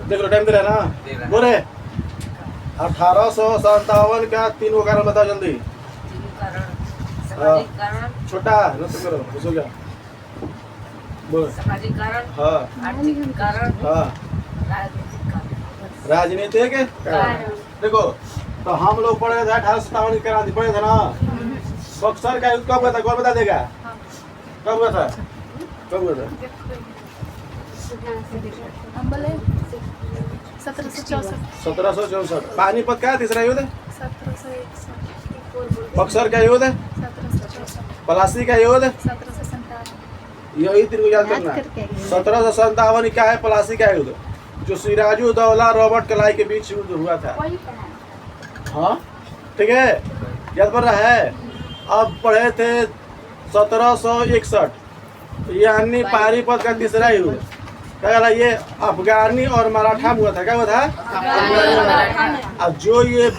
देख लो टाइम दे रहा है ना, बोले 1857 का 3 को कारण बताओ जल्दी। सामाजिक कारण, छोटा न तो करो हो गया, बोलो। सामाजिक कारण, हाँ आर्थिक कारण, हाँ राजनीतिक कारण। राजनीतिक कारण। देखो तो हम लोग पढ़े थे 1857 की क्रांति पढ़े थे ना। बक्सर का युद्ध कब हुआ था, कौन बता देगा? कब हुआ था, कब हुआ था? 1764। पानीपत का तीसरा युद्ध, 1761, बक्सर का युद्ध, 1764, पलासी का युद्ध, 1757। यही तीन को याद करना। 1757 का है पलासी का युद्ध, जो सिराजुद्दौला रॉबर्ट क्लाइव के बीच युद्ध हुआ था। हाँ ठीक है, याद पड़ रहा है। अब पढ़े थे 1761 यानी पानीपत का तीसरा युद्ध। क्या कहला, ये अफगानी और मराठा में हुआ था। क्या हुआ था? अब जो ये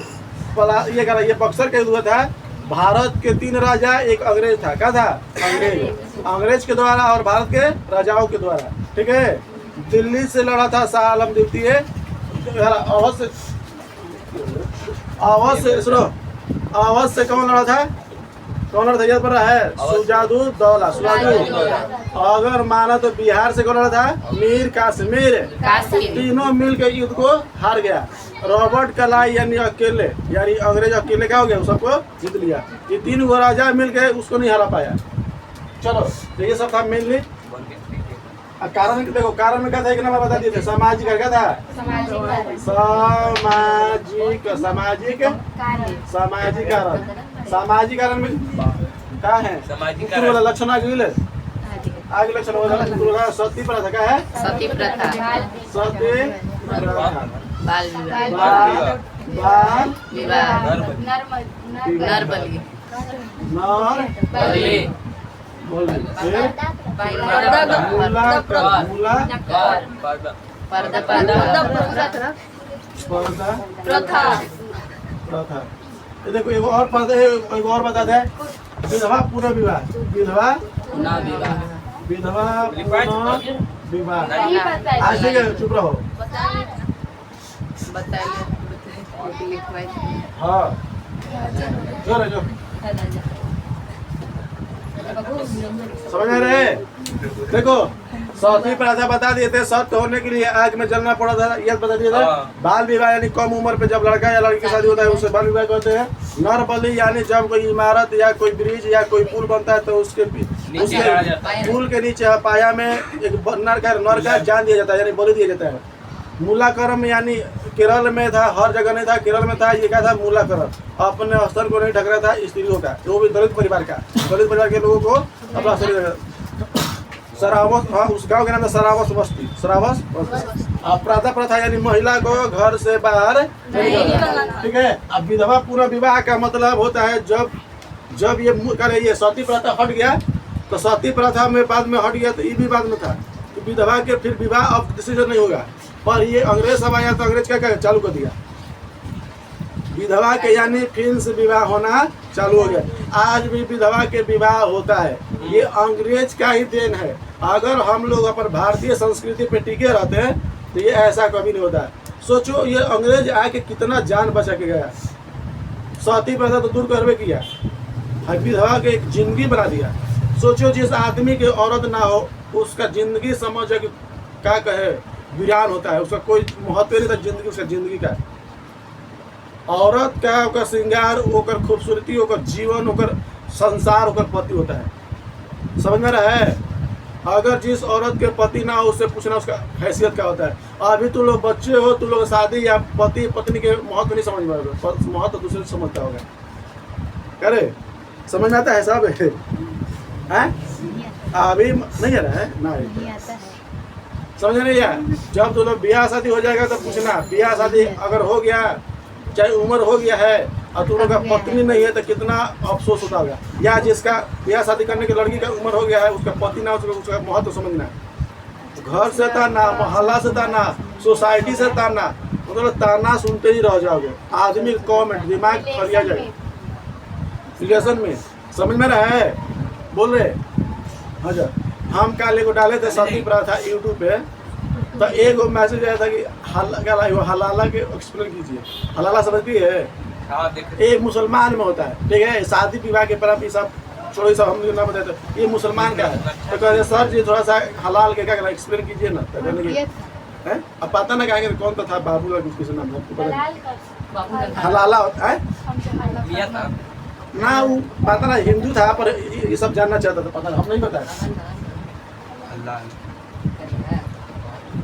कहला ये बक्सर का युद्ध हुआ था, भारत के 3 राजा एक अंग्रेज था। क्या था? अंग्रेज के द्वारा और भारत के राजाओं के द्वारा। ठीक है, दिल्ली से लड़ा था शाह आलम द्वितीय, अवध से कौन लड़ा था? कौन लड़ा था याद पड़ रहा है? सुजाउद्दौला। अगर माना तो बिहार से कौन लड़ा था? मीर कासिम। तीनों मिल के युद्ध को हार गया। रॉबर्ट क्लाइव यानी अकेले, यानी अंग्रेज अकेले क्या हो गया, सबको जीत लिया। ये 3 गो राजा मिल के उसको नहीं हरा पाया। चलो तो ये सब था मेनली। कारण देखो, कारण में क्या था, एक नंबर बता दिए थे। सामाजिक क्या था? सामाजिक कारण। सामाजिक कारण में क्या है? वाला लक्षण आगे लक्षण वाला सती प्रथा। क्या है? सती प्रथा, सती प्रथा, बाल विवाह, नर बलि, देखो एक और पढ़ते हैं, एक और बता दे। विधवा पुनर्विवाह, विधवा पुनर्विवाह। आज ठीक है, चुप रहो। हाँ जो समझ रहे? देखो सती प्रथा बता दिए थे, सत्य होने के लिए आग में जलना पड़ा था, यह बता दिया था। बाल विवाह यानी कम उम्र पे जब लड़का या लड़की की शादी होता है उसे बाल विवाह कहते हैं। नर बलि यानी जब कोई इमारत या कोई ब्रिज या कोई पुल बनता है तो उसके पुल के नीचे पाया में एक नर का जान दिया जाता है, यानी बलि दिया जाता है। मूलाकरम यानी केरल में था, हर जगह नहीं था, केरल में था। ये क्या था? मूलाकरम, अपने स्तर को नहीं ढक रहा था स्त्रियों का, वो भी दलित परिवार का, दलित परिवार के लोगों को अपना शरीर। सरावस, हाँ उस गांव के नाम है सरावस बस्ती, सरावस। अपराधा प्रथा यानी महिला को घर से बाहर नहीं करना। ठीक है। अब विधवा पूरा विवाह का मतलब होता है जब ये सती प्रथा हट गया, तो सती प्रथा में बाद में हट गया, तो ये भी बाद में था कि विधवा के फिर विवाह अब किसी से नहीं होगा। पर ये अंग्रेज सब आया तो अंग्रेज क्या चालू कर दिया, विधवा के यानी फिर से विवाह होना चालू हो गया। आज भी विधवा के विवाह होता है, ये अंग्रेज का ही देन है। अगर हम लोग अपन भारतीय संस्कृति पे टिके रहते हैं तो ये ऐसा कभी नहीं होता है। सोचो ये अंग्रेज आके कितना जान बचा के गया। सती प्रथा तो दूर करवे किया, विधवा के एक जिंदगी बना दिया। सोचो जिस आदमी की औरत ना हो उसका जिंदगी समझ क्या कहे वीरान होता है, उसका कोई महत्व नहीं था जिंदगी, उसका जिंदगी का। औरत का ओकर श्रृंगार, ओकर खूबसूरती, ओकर जीवन, ओकर संसार, ओकर पति होता है। समझ में रहा है? अगर जिस औरत के पति ना हो उससे पूछना उसका हैसियत क्या होता है। अभी तुम लोग बच्चे हो, तुम लोग शादी या पति पत्नी के महत्व नहीं समझ पाओगे, महत्व दूसरे समझता होगा। करे समझ में आता है सब है? अभी नहीं आ रहा है ना, समझ नहीं आया। जब तुम लोग ब्याह शादी हो जाएगा तो पूछना, ब्याह शादी अगर हो गया, चाहे उम्र हो गया है और तुम लोग का पत्नी नहीं है तो कितना अफसोस होता होगा। या जिसका ब्याह शादी करने की लड़की का उम्र हो गया है, उसका पति ना, उसका महत्व समझना। घर से ताना, मोहल्ला से ताना, सोसाइटी से ताना, मतलब ताना सुनते ही रह जाओगे। आदमी कमेंट दिमाग फरिया जाए रिलेशन में। समझ में रहा है? बोल रहे हाँ। हम काले को डाले थे सती प्रथा यूट्यूब पे, तो एक मैसेज आया था कि हलाला के एक्सप्लेन कीजिए। हलाला समझती है? एक मुसलमान में होता है, ठीक है, शादी विवाह के परम ये सब छोड़ो, ये सब हम लोग ना बताए, तो ये मुसलमान का है। तो कह रहे सर जी थोड़ा सा हलाल के क्या करना एक्सप्लेन कीजिए ना। तो कहने लगे हैं अब पता ना कहेंगे कौन तो था, बाबू का कुछ किसी नाम है, हलाला होता है ना, वो पता ना हिंदू था पर ये सब जानना चाहता था, पता हम नहीं बताया।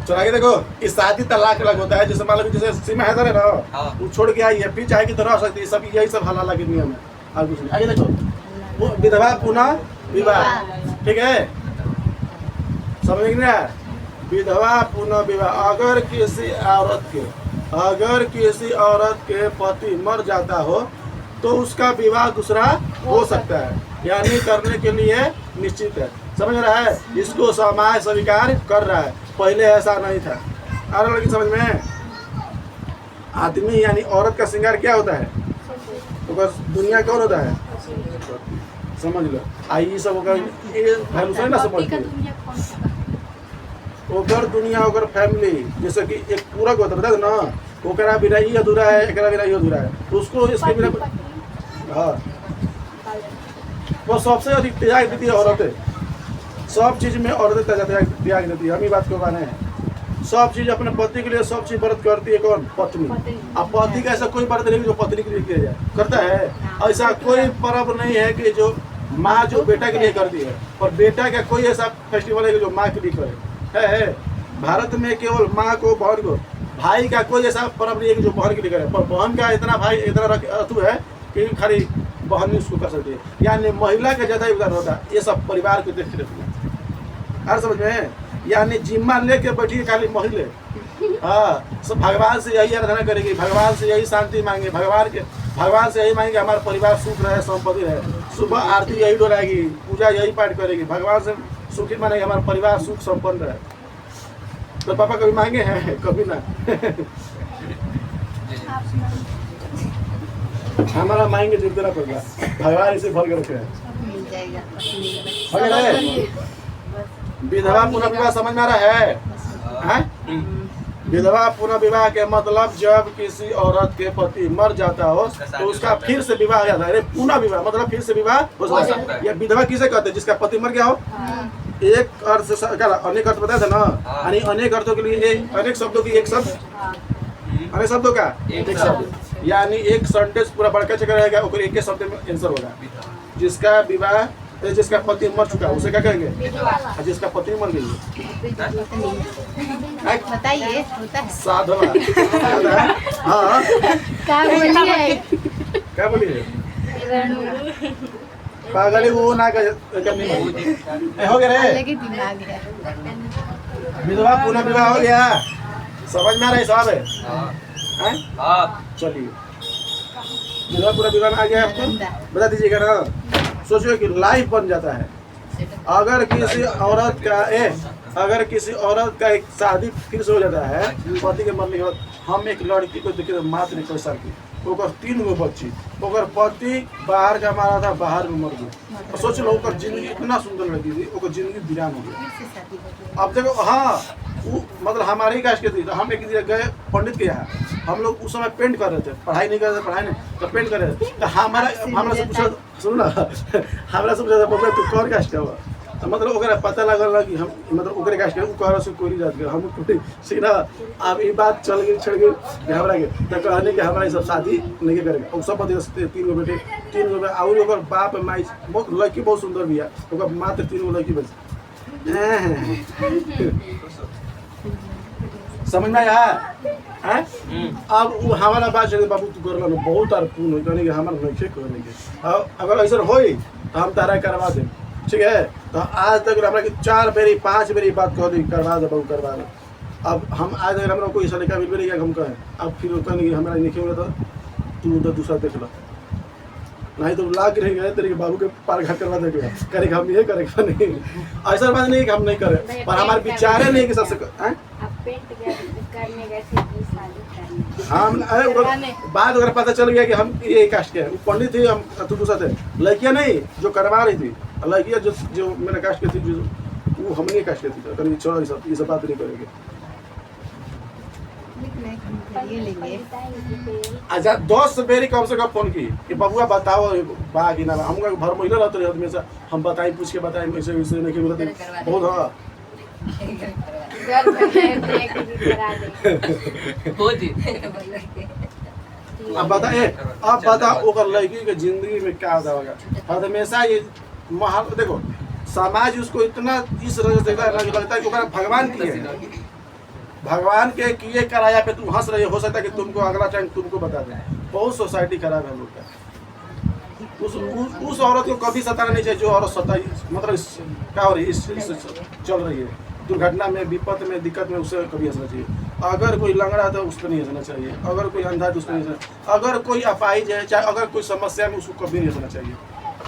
चला के देखो इस शादी तलाक अलग होता है, जैसे मान लो जैसे सीमा हैदर है ना, वो छोड़ के आई है, फिर चाहे कि तो रह सकती है, सब यही सब हलाला के नियम है। और कुछ नहीं। आगे देखो वो विधवा पुनः विवाह, ठीक है, समझ ना, विधवा पुनः विवाह। अगर किसी औरत के पति मर जाता हो तो उसका विवाह दूसरा हो सकता है, यानी करने के लिए निश्चित है। समझ रहा है? इसको समाज स्वीकार कर रहा है, पहले ऐसा नहीं था। आ रहा लड़की समझ में? आदमी यानी औरत का श्रृंगार क्या होता है, तो बस दुनिया कौन होता है, समझ लो। आई सब होगा ये भैलूसर ना समझते, ओकर दुनिया ओकर फैमिली, जैसे कि एक पूरा होता है, बता दो ना, ओकरा बिना ये अधूरा है, एकरा बिना ये अधूरा है, तो उसको इसके बिना, हाँ, वो सबसे अधिक त्याग देती है औरतें, सब चीज में औरतें त्याग देती है। हम ही बात को माने हैं, सब चीज अपने पति के लिए सब चीज व्रत करती है कौन, पत्नी। अब पति का ऐसा कोई व्रत नहीं जो पत्नी के लिए किया जाए, करता है? ऐसा कोई पर्व नहीं है कि जो माँ जो बेटा के लिए करती है, और बेटा का कोई ऐसा फेस्टिवल है कि जो माँ के लिए करे, है? भारत में केवल माँ को, बहन को, भाई का कोई ऐसा पर्व नहीं है कि जो बहन के लिए करे, पर बहन का इतना भाई इतना अतु है कि खाली बहन ही उसको कर सकती है, यानी महिला का ज़्यादा योगदान होता है। ये सब परिवार को देखते रहते हैं, हर समझ में, यानी जिम्मा लेके बैठी खाली महिले, हाँ, सब भगवान से यही आराधना करेगी, भगवान से यही शांति मांगे, भगवान से यही मांगेगी हमारा परिवार सुख रहे, संपत्ति रहे। सुबह आरती यही डोलाएगी, पूजा यही पाठ करेगी, भगवान से सुखी मानेगी हमारा परिवार सुख संपन्न रहे। तो पापा कभी मांगे हैं? कभी ना। हमारा मांगे जो देना पड़ेगा, भगवान इसे भर के रखे हैं। विधवा पुनः विवाह समझ में आ रहा है? विधवा पुनः विवाह के मतलब जब किसी औरत के पति मर जाता हो तो उसका फिर से विवाह हो जाता है। पुनः विवाह मतलब फिर से विवाह हो जाता है। या विधवा किसे कहते हैं? जिसका पति मर गया हो। एक अर्थ से अनेक अर्थ बताया था ना, यानी अनेक अर्थों के लिए अनेक शब्दों की एक शब्द, अनेक शब्दों का एक शब्द, यानी एक सेंटेंस पूरा बड़का चक्कर रहेगा, और एक शब्द में आंसर होगा। जिसका विवाह, जिसका पति मर चुका उसे क्या कहेंगे? जिसका पति मर गई, बताइए, होता है साधवा। हाँ क्या बोलिए, पागल वो ना करनी हो गया रे। विधवा पुनः विवाह हो गया, समझ में आ रहा है साहब? है चलिए, विधवा पुनः विवाह में आ गया आपको, बता दीजिएगा ना। सोचिए कि लाइफ बन जाता है। अगर किसी औरत का एक शादी फिर से हो जाता है पति के मरने के बाद, हम एक लड़की को देखिए मात्र 21 साल की, ओकर 3 गो बच्ची, ओकर पति बाहर का मारा था, बाहर में मर गई। और सोच लो ओकर जिंदगी इतना सुंदर लगी थी, ओकर जिंदगी वीरान हो गई। अब देखो, हाँ, वो मतलब हमारे ही कास्ट के थी। तो हम एक गए पंडित के यहाँ, हम लोग उस समय पेंट कर रहे थे, पढ़ाई नहीं कर रहे थे, तो पेंट कर रहे थे। तो हमारा से पूछा, सुनो ना, हमारा से पूछा था बबुआ तू कौन कास्ट का हुआ? तो मतलब ओकरा पता लगल ना कि हम मतलब ओकरे कास्ट के, कह से कोई जात के, हम कोई सीधा। अब ये बात चल गई, छड़ गई हमरा के, तो कहने कि हमारा सब शादी नहीं करेगा। और सब पति 3 गो बेटे, 3 गो, और ओकर बाप माई बहुत लड़की बहुत सुंदर भी है, ओकर मात्र 3 गो लड़की बस। समझ में आया? अब वो हमारा बात चले, बाबू तू कर बहुत और पूर्ण हो, कहने कि हमारा नहीं करने के। अगर ऐसा हो तो हम तारा करवा दें, ठीक है? तो आज तक हमरा के 4 बेरी 5 बेरी बात कह दी, करवा दे बाबू, करवा दे। अब हम आज तक हमरा कोई ऐसा लिखा मिल गया हम कहें, अब फिर कहने कि हमारा नहीं मिला, तो तू उधर दूसरा देख लो, नहीं तो लाग रह गए तेरे बाबू के पार घाट करवा देगा, करेगा हम ये करेगा नहीं। ऐसा बात नहीं कि हम नहीं करें, पर हमारे विचार नहीं कि सबसे हम बाद अगर पता चल गया कि हम ये कास्ट के हैं, पंडित थी, हम तू दूसरा थे, लड़कियाँ नहीं जो करवा रही थी, लड़कियाँ जो मेरा कास्ट की थी, वो हमने कास्ट की थी, छोड़ो ये सब बात नहीं करेंगे। अच्छा 10 बेरी कम से कम फोन की कि बबुआ बताओ बा कि ना बा। हम भर महीने रहते रहे हमेशा हम बताई पूछ के बताई ऐसे वैसे नहीं कि बोलते बहुत हाँ घर में देख के करा दे हो जी अब बता ओकर लड़की के जिंदगी में क्या होगा हमेशा ये महल देखो समाज उसको इतना इस वजह से लगता है कि ओकरा भगवान किए हैं। भगवान के किए कराया पे तुम हंस रहे हो सकता है कि तुमको अगला टाइम तुमको बता दें। बहुत सोसाइटी खराब है हम लोग का। उस औरत को कभी सताना नहीं चाहिए जो औरत सताई मतलब क्या हो रही है इस चल रही है दुर्घटना में विपत में दिक्कत में उससे कभी हंसना चाहिए। अगर कोई लंगड़ा है तो उस पर नहीं हंसना चाहिए। अगर कोई अंधा है तो उस पर नहीं हंसना। अगर कोई अपाहिज है चाहे अगर कोई समस्या में उसको कभी नहीं हंसना चाहिए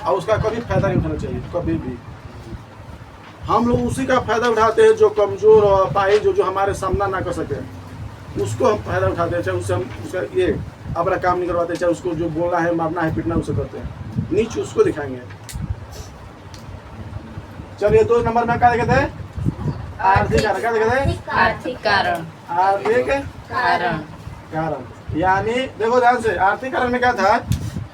और उसका कभी फायदा नहीं उठाना चाहिए कभी भी। हम लोग उसी का फायदा उठाते हैं जो कमजोर और अपाहिज जो हमारे सामना ना कर सके उसको हम फायदा उठाते हैं। चाहे उससे हम उसका ये अपना काम नहीं करवाते चाहे उसको जो बोलना है मारना है पीटना उसे करते हैं नीच उसको दिखाएंगे। चलिए 2 नंबर में क्या देखते हैं आर्थिक कारण क्या देखते हैं आर्थिक कारण आर्थिक कारण कारण यानी देखो ध्यान से आर्थिक कारण में क्या था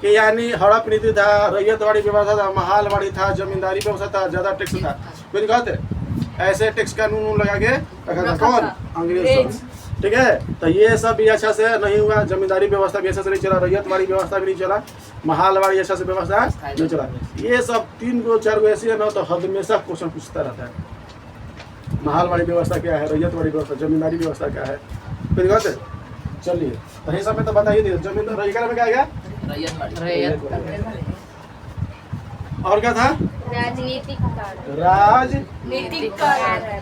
कि यानी हड़प नीति था रैयतवाड़ी व्यवस्था था महालवाड़ी था जमींदारी व्यवस्था था ज्यादा टैक्स था कोई नहीं कहते ऐसे टैक्स कानून लगा के रखा था कौन अंग्रेज ठीक है। तो ये सब भी अच्छा से नहीं हुआ जमींदारी व्यवस्था भी अच्छा से नहीं चला रैयतवाड़ी व्यवस्था भी नहीं चला महालवाड़ी अच्छा से व्यवस्था नहीं चला। ये सब 3 गो 4 गो ऐसी है ना तो हमेशा क्वेश्चन पूछता रहता है महालवाड़ी व्यवस्था क्या है रैयतवाड़ी व्यवस्था जमींदारी व्यवस्था क्या है कोई कहते। चलिए तो ये सब में तो बताइए दिए जमीन रैयत में क्या आएगा रैयत और क्या था राजनीतिक कारण राजनीतिक कारण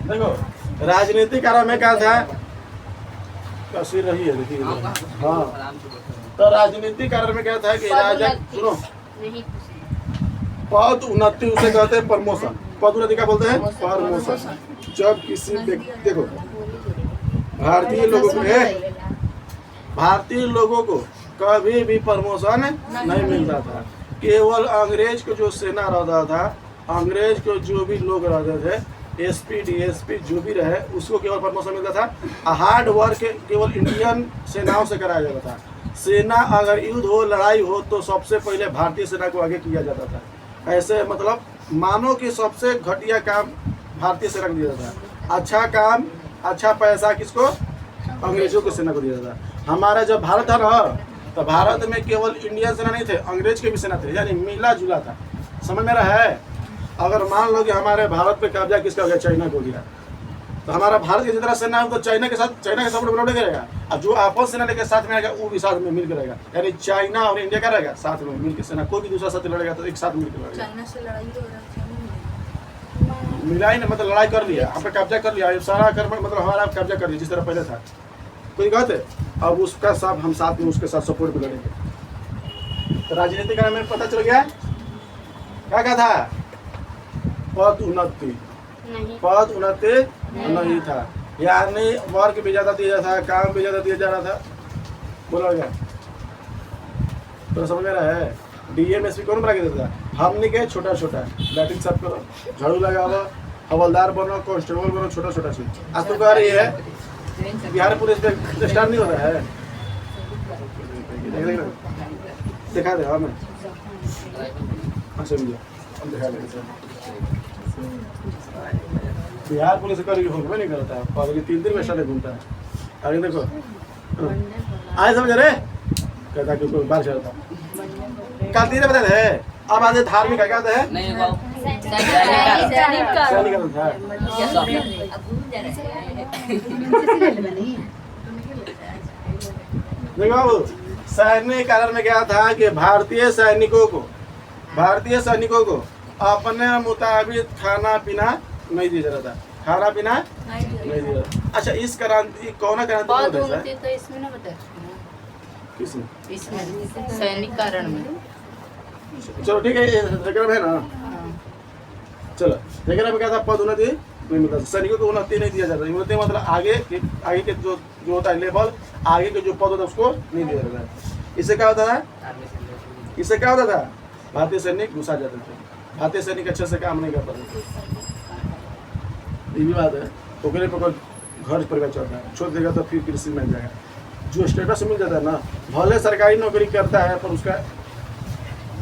देखो राजनीतिक कारण में क्या था कसी रही है देखिए हाँ तो राजनीतिक कारण में क्या था कि राजा सुनो नहीं पद उन्नति उसे कहते हैं प्रमोशन पद उन्नति क्या बोलते हैं प्रमोशन। जब किसी देखो भारतीय लोगों को कभी भी प्रमोशन नहीं मिलता था। केवल अंग्रेज को जो सेना रहता था अंग्रेज को जो भी लोग रहते थे एसपी डीएसपी जो भी रहे उसको केवल प्रमोशन मिलता था। हार्ड वर्क केवल इंडियन सेनाओं से कराया जाता था। सेना अगर युद्ध हो लड़ाई हो तो सबसे पहले भारतीय सेना को आगे किया जाता था। ऐसे मतलब मानो कि सबसे घटिया काम भारतीय सेना को दिया जाता था। अच्छा काम अच्छा पैसा किसको अंग्रेजों की सेना को दिया जाता था। हमारा जब भारत था ना तो भारत में केवल इंडियन सेना नहीं थे अंग्रेज के भी सेना थे यानी मिला जुला था। समझ में रहा है। अगर मान लो कि हमारे भारत पे कब्जा किसका हो गया चाइना को गया तो हमारा भारत की जितना सेना है तो चाइना के सपोर्ट बराबर करेगा और जो आपन सेना लेके साथ में आएगा वो भी साथ में मिलकर रहेगा। यानी चाइना और इंडिया का रहेगा साथ में मिलकर सेना कोई भी दूसरा साथ लड़ेगा तो एक साथ मिलकर लड़ेगा। चाइना से लड़ाई हो रहा है मिला ही ना मतलब लड़ाई कर लिया आप कब्जा कर लिया सारा कर मतलब हमारा कब्जा कर लिया जिस तरह पहले था कोई कहते अब उसका सब हम साथ में उसके साथ सपोर्ट भी लड़ेंगे। तो राजनीति का हमें पता चल गया क्या क्या था पद उन्नति पद उन्नति नहीं था यानी वर्क भी ज़्यादा दिया जाता था काम भी ज़्यादा दिया जा रहा था। बोला गया तो समझ में रहा है। डीएमएसपी कौन बना के देता है हमने के छोटा छोटा बैटिंग सब करो झाड़ू लगाओ हवलदार बनो कांस्टेबल बनो छोटा छोटा चीज। आज तो कह रही है बिहार पुलिस पे स्टार नहीं हो रहा है दिखा दे हमें अच्छा हम दिखा देंगे। बिहार पुलिस कभी घूमने नहीं करता है पहले 3 दिन में साले घूमता है। आगे देखो आए समझ रहे कहता कि कोई बाहर चलता कल 3 बता है अब आधे धार्मिक क्या है नहीं बाबू सैनिक था। देखो बाबू सैनिक कारण में क्या था कि भारतीय सैनिकों को अपने मुताबिक खाना पीना नहीं दिया जा रहा था। खाना पीना नहीं दिया। अच्छा इस क्रांति कौन बहुत क्रांति उन्नति तो इसमें ना बता किसमें इसमें सैनिक कारण में चलो ठीक है जगह में है ना चलो जगह में क्या था पद उन्नति नहीं मिलता सैनिकों को उन्नति नहीं दिया जाता। उन्नति मतलब आगे के जो होता है लेवल आगे के जो पद होता है उसको नहीं दिया जाता है। इससे क्या होता था भारतीय सैनिक घुसा जाते थे भारतीय सैनिक अच्छे से काम नहीं कर पाते, ये भी बात है। तो पर घर परिवार चल रहा है, छोड़ देगा तो फिर कृषि मिल जाएगा। जो स्टेटस मिल जाता है ना, भले सरकारी नौकरी करता है पर उसका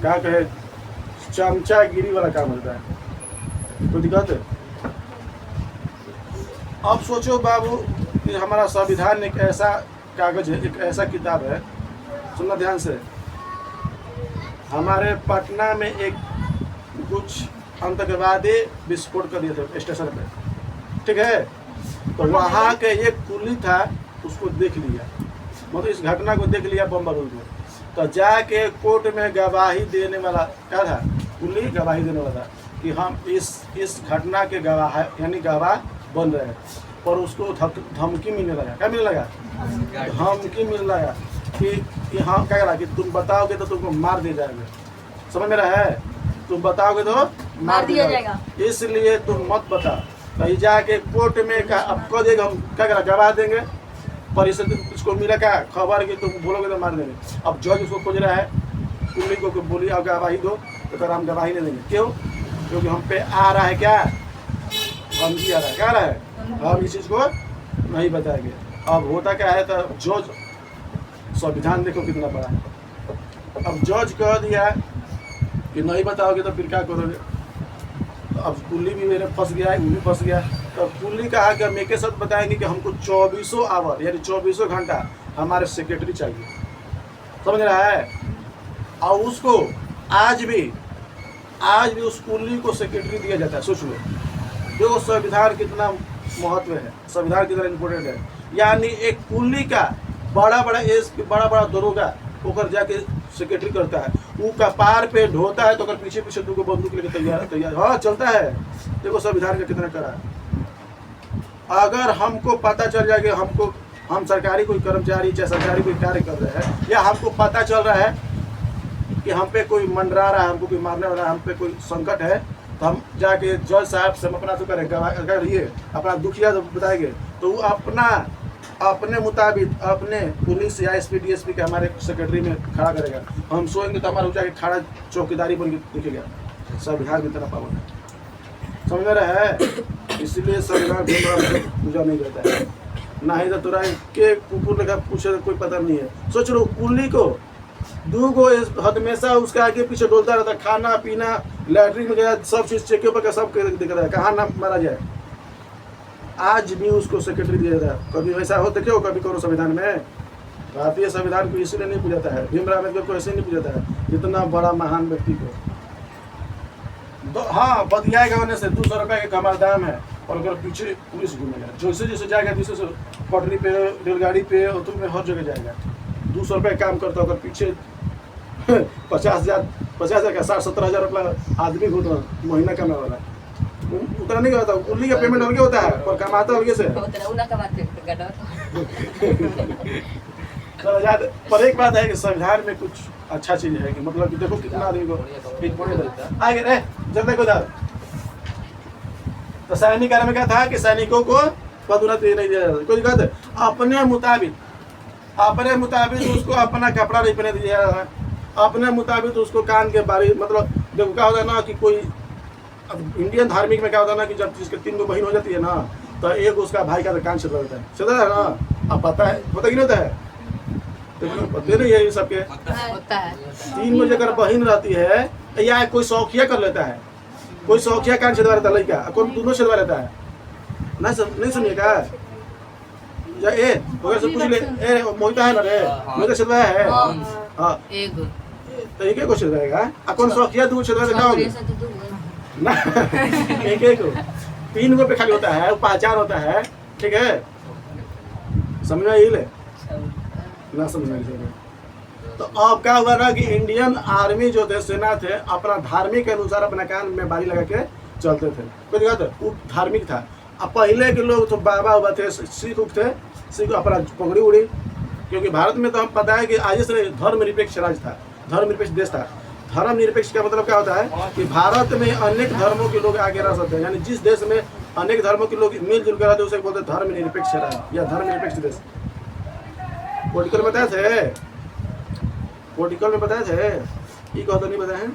क्या कहे चमचागिरी वाला काम होता है, कोई दिक्कत है। अब सोचो बाबू कि हमारा संविधान एक ऐसा कागज है, एक ऐसा किताब है, सुनना ध्यान से। हमारे पटना में एक कुछ आतंकवादी विस्फोट कर दिए थे स्टेशन पे, ठीक है। तो वहाँ के एक कुली था, उसको देख लिया, मतलब इस घटना को देख लिया बम बारूद को, तो जाके कोर्ट में गवाही देने वाला क्या था, कुली गवाही देने वाला था कि हम इस घटना के गवाह यानी गवाह बन रहे हैं। पर उसको धमकी मिलने लगा, क्या मिलने लगा, धमकी मिलने लगा कि हाँ क्या करा कि तुम बताओगे तो तुमको मार दिया जाएगा, समझ में रहा है, तुम बताओगे तो मार दिया जाएगा, इसलिए तुम मत बता। कहीं जाके कोर्ट में अब कह देगा हम क्या करा गवाह देंगे, पर इसको मिला क्या खबर कि तुम बोलोगे तो मार देंगे। अब जज उसको खोज रहा है, कुली को बोली अब गवाही दो, तो कर हम गवाही नहीं देंगे। क्यों? क्योंकि हम पे आ रहा है क्या, धमकी आ रहा है, क्या आ रहा है, हम इस चीज़ को नहीं बताएंगे। अब होता क्या है, तो जज संविधान देखो कितना बड़ा है। अब जज कह दिया कि नहीं बताओगे तो फिर क्या करोगे। अब कुली भी मेरे फंस गया है, वो भी फंस गया। तो कुली कहा कि हम एक साथ बताएंगे कि हमको 24 आवर यानी 24 घंटा हमारे सेक्रेटरी चाहिए, समझ रहा है। और उसको आज भी उस कुली को सेक्रेटरी दिया जाता है। सोच लो, देखो संविधान कितना महत्व है, संविधान कितना इम्पोर्टेंट है। यानी एक कुली का बड़ा बड़ा दरोगा होकर जाके सेक्रेटरी करता है, वो कपार पे ढोता है तो अगर पीछे दो बंदूक लेके तैयार हाँ चलता है। देखो संविधान का कितना कड़ा है। अगर हमको पता चल जाए कि हम सरकारी कोई कर्मचारी चाहे सरकारी कोई कार्य कर रहे हैं, या हमको पता चल रहा है कि हम पे कोई मंडरा रहा है, हमको कोई मारने वाला है, हम पे कोई संकट है, तो हम जाके जज साहब से हम अपना तो करेंगे, अगर ये अपना दुखिया तो बताएंगे, तो वो अपने मुताबिक अपने पुलिस या एसपी डीएसपी के हमारे सेक्रेटरी में खड़ा करेगा। हम सोएंगे तो हमारा जाके खड़ा चौकीदारी बन के दिखेगा। संविधान की तरह पावन है, समझ में रहा है। इसलिए संविधान पूजा नहीं करता है, ना ही तो तुरा के कुकुर लगा पूछे कोई पता नहीं है। सोच लो कुली को दूगो हमेशा उसके आगे पीछे डोलता रहता, खाना पीना लैट्रिन में गया सब चीज़ चेक पर सब दिख रहा है, कहाँ ना मारा जाए। आज भी उसको सेक्रेटरी दिया जाता है। कभी ऐसा हो देखो, कभी करो संविधान में, भारतीय संविधान को इसलिए नहीं पूछाता है, भीमराव अम्बेडकर को ऐसे नहीं पूछाता है, इतना बड़ा महान व्यक्ति को। तो हाँ बतियाएगा होने से 200 रुपये का हमारा दाम है, और अगर पीछे पुलिस घूमेगा, जैसे जाएगा दूसरे पटरी पे रेलगाड़ी पे तुम में हर जगह जाएगा। 200 रुपये काम करता अगर पीछे 50,000 का 60-70 रुपया आदमी हो तो महीना कमाने वाला उतना नहीं करता। उन्हीं का पेमेंट अलग होता है पर कमाता अलग से। पर एक बात है कि संविधान में कुछ अच्छा चीज है कि मतलब कि देखो कितना आदमी को आगे रहे जल्दी को दाल। तो सैनिक में क्या था कि सैनिकों को पदोन्नति नहीं दिया जाता, कोई दिक्कत अपने मुताबिक उसको अपना कपड़ा नहीं पहने दिया जाता, अपने मुताबिक उसको कान के बारी मतलब देखो क्या होता है ना कि कोई इंडियन धार्मिक में क्या होता है ना कि जब जिसके 3 बहन हो जाती है ना, तो एक उसका भाई का कान छिदवा देता है, छिदवा है ना। अब पता है कि नहीं होता है, तो पता नहीं है ये सबके होता है। 3 बजे अगर बहन रहती है या कोई शौकिया कर लेता है, कोई शौकिया कान छिदवा लेता है लड़का, कोई दोनों छिदवा लेता है। नहीं सुनिएगा या ए अगर से पूछ ले ए मोहिता है ना रे मोहिता छिदवाया है हाँ एक तो एक को छिदवाएगा, कौन शौकिया 2 छिदवा देता होगा ना एक को 3 गो पे खाली होता है, पहचान होता है, ठीक है। समझ में ये ले ना समझ में। तो अब क्या हुआ ना कि इंडियन आर्मी जो थे सेना थे अपना धार्मिक के अनुसार अपना कान में बारी लगा के चलते थे, कोई दिक्कत वो धार्मिक था। अब पहले के लोग तो बाबा उबा थे, सिख थे, सिख अपना पगड़ी उड़ी, क्योंकि भारत में तो हम पता है कि आज से धर्मनिरपेक्ष राज्य था, धर्मनिरपेक्ष देश था। धर्मनिरपेक्ष का मतलब क्या होता है कि भारत में अनेक धर्मों के लोग आगे रह सकते हैं, यानी जिस देश में अनेक धर्मों के लोग मिलजुल कर रहते हैं उसे बोलते हैं धर्मनिरपेक्ष राज्य या धर्मनिरपेक्ष देश। पोलिटिकल में बताए थे, पोलिटिकल में बताए थे, ये कहते नहीं बताए हैं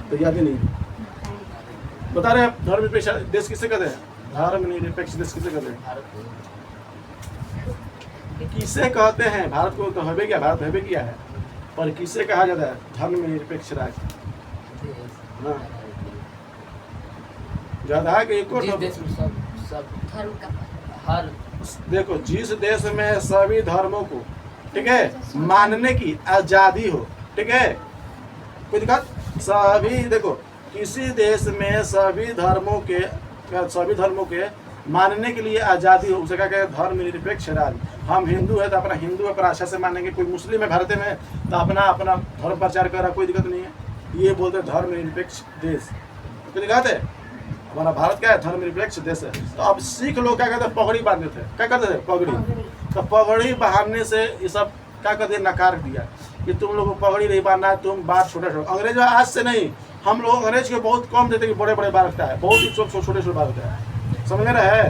तो याद ही नहीं। बता रहे हैं धर्मनिरपेक्ष देश किसे कहते हैं? धर्मनिरपेक्ष देश किसे कहते हैं? किसे कहते हैं? भारत को तो हवे क्या, भारत हवे किया है, पर किसे कहा जाता है? धर्मनिरपेक्ष राज्य। हाँ ज्यादा कि एको जिस देश में सब धर्म का हर देखो जिस देश में सभी धर्मों को ठीक है मानने की आजादी हो, ठीक है कोई दिक्कत, सभी देखो किसी देश में सभी धर्मों के मानने के लिए आजादी हो, उसे क्या कहते हैं? धर्मनिरपेक्ष राज्य। हम हिंदू है तो अपना हिंदू है पर आशा से मानेंगे, कोई मुस्लिम है भारत में तो अपना धर्म प्रचार कर रहा, कोई दिक्कत नहीं है, ये बोलते हैं धर्मनिरपेक्ष देश। कोई दिक्कत है? हमारा भारत क्या है? धर्मनिरपेक्ष देश है। तो अब सिख लोग क्या कहते हैं? पगड़ी बांधते थे, क्या करते थे? पगड़ी। तो पगड़ी बांधने से ये सब क्या करते? नकार दिया कि तुम लोग को पगड़ी नहीं बांधना है, तुम बात छोटा छोटा। अंग्रेज आज से नहीं, हम लोग अंग्रेज को बहुत कम देते कि बड़े बड़े बात रखता है, बहुत ही छोटे छोटे बात होता है, समझ में रहे।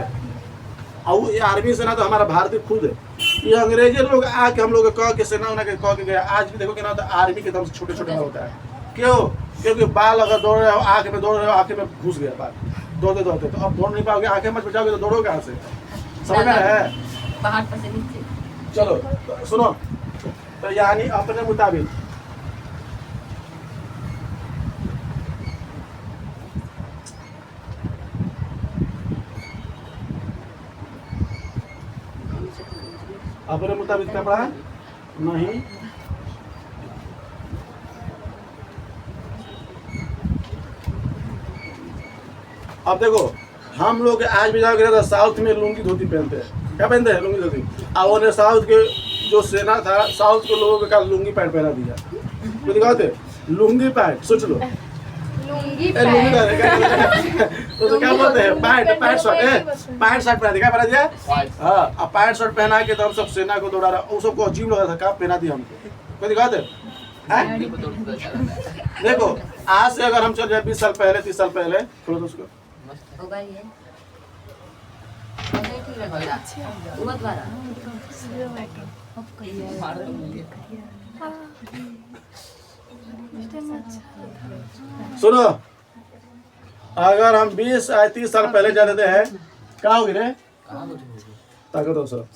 और ये आर्मी सेना तो हमारा भारतीय खुद है, ये अंग्रेजी लोग आके हम लोग कह के सेना उना के कह के गया। आज भी देखो कि ना तो आर्मी के दम से छोटे छोटे होता है। क्यों? क्योंकि बाल अगर दौड़ रहे हो, आँख में दौड़ रहे हो, आँखें में घुस गया बाल, दौड़ते दौड़ते तो अब दौड़ नहीं पाओगे, आँखें मत बचाओगे तो दौड़ोगे कहाँ से? समझ में है? पहाड़ पर से नीचे। चलो तो सुनो, तो यानी अपने मुताबिक क्या पढ़ा? नहीं अब देखो हम लोग आज भी जाओगे तो साउथ में लुंगी धोती पहनते हैं, क्या पहनते हैं? लुंगी धोती। और उन्हें साउथ के जो सेना था, साउथ के लोगों का लुंगी पैंट पहना दिया। तो दिखाते लुंगी पैंट, सोच लो लुंगी तो क्या बोलते हैं? पैंट शर्ट पहना दिया, क्या पहना दिया? हाँ, अब पैंट शर्ट पहना के तो हम सब सेना को दौड़ा रहा, वो सबको अजीब लगा था, क्या पहना दिया हमको? कोई दिखाते? देखो आज से अगर हम चल जाए 20 साल पहले 30 साल पहले, छोड़ो तो उसको होगा ये बहुत बारा सुनो, अगर हम 20 या 30 साल पहले जा देते हैं क्या होगी रे? ताकत हो सब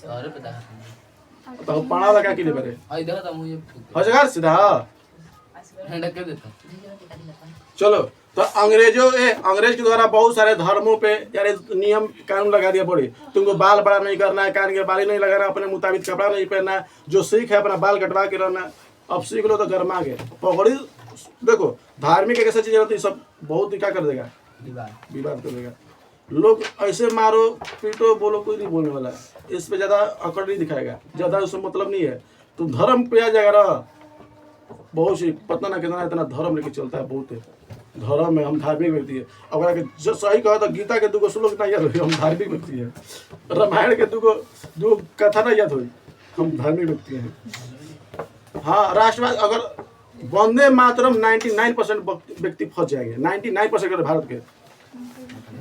तो पढ़ा लगा के लिए पहले हो जाएगा सीधा। चलो तो अंग्रेज के द्वारा बहुत सारे धर्मों पे यानी नियम कानून लगा दिया बड़े, तुमको बाल बड़ा नहीं करना है, कान के बाल नहीं लगाना, अपने मुताबिक कपड़ा नहीं पहनना है, जो सिख है अपना बाल कटवा के रहना है। अब सीख लो तो गरमा के पगड़ी। देखो धार्मिक एक ऐसा चीज होती है, सब बहुत ही क्या कर देगा? विवाद कर देगा। लोग ऐसे मारो पीटो बोलो, कोई नहीं बोलने वाला है, इस पे ज्यादा अकड़ नहीं दिखाएगा, ज्यादा उससे मतलब नहीं है। तो धर्म पे आ जाएगा ना, बहुत सी पता ना कितना इतना धर्म लेके चलता है, बहुत है धर्म है। हम धार्मिक व्यक्ति है। अगर जो सही कहा तो गीता के दुगो श्लोक ना याद हो, हम धार्मिक व्यक्ति है। रामायण के दो कथा ना याद हो, हम धार्मिक व्यक्ति हैं। हाँ राष्ट्रवाद अगर वंदे मातरम 99% व्यक्ति फंस जाएंगे, 99% अगर भारत के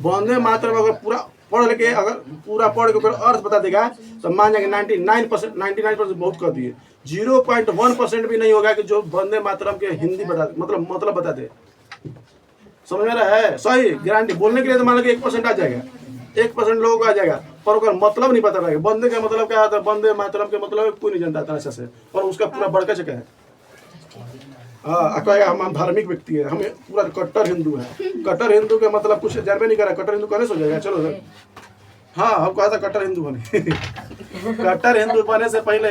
वंदे मातरम अगर पूरा पढ़ लेके अगर पूरा पढ़ के अर्थ बता देगा तो मान जाएंगे 99% बहुत कर दिए। 0.1% भी नहीं होगा कि जो वंदे मातरम के हिंदी बता मतलब बता दे। समझ में रहा है? सही गारंटी बोलने के लिए तो मान लो 1% आ जाएगा, 1% लोगों को आ जाएगा, पर उसका मतलब नहीं पता रहेगा। बंदे का मतलब क्या होता है? वंदे मातरम के मतलब कोई नहीं जानता था अच्छा से, और उसका पूरा बड़का चक्कर है। हाँ कहेगा हम धार्मिक व्यक्ति है, हमें पूरा कट्टर हिंदू है। कट्टर हिंदू के मतलब कुछ जानवे नहीं करा, कट्टर हिंदू कहने से हो जाएगा। चलो सर हाँ हम कहा था कट्टर हिंदू बने। कट्टर हिंदू बने से पहले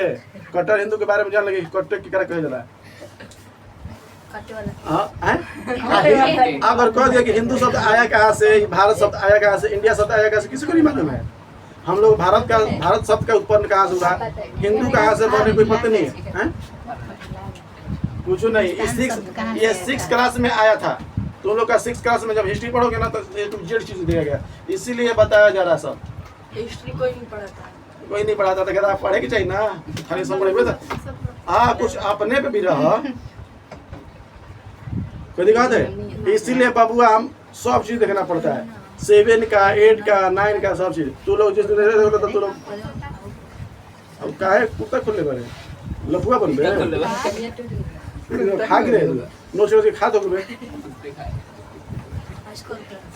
कट्टर हिंदू के बारे में जान लगे कट्टर की तरह कहा जाता है। अगर कह दिया कि हिंदू शब्द आया कहाँ से, भारत शब्द आया कहाँ से, इंडिया शब्द आया कहाँ से, किसी को नहीं मालूम है। हम लोग भारत शब्द का उत्पन्न कहाँ से हुआ, हिंदू कहाँ से बने, कोई पता नहीं है। कुछ नहीं। ये 6 क्लास में आया था, तुम लोग का 6 क्लास में जब हिस्ट्री पढ़ोगे ना तो A to Z चीज दिया गया, इसीलिए बताया जा रहा सब। हिस्ट्री कोई नहीं पढ़ाता, कोई नहीं पढ़ाता था, कहता पढ़े की चाहिए ना, खाली सब पढ़े हुए था। हाँ कुछ अपने पे भी रहा, कोई दिक्कत है? इसीलिए बाबुआ हम सब चीज देखना पड़ता है, 7 का 8 का 9 का सब चीज। तू लोग जिस दिन तो तू लोग अब काहे कुत्ता खुले बने लफुआ बन गए, खा के रहे नो से खा तो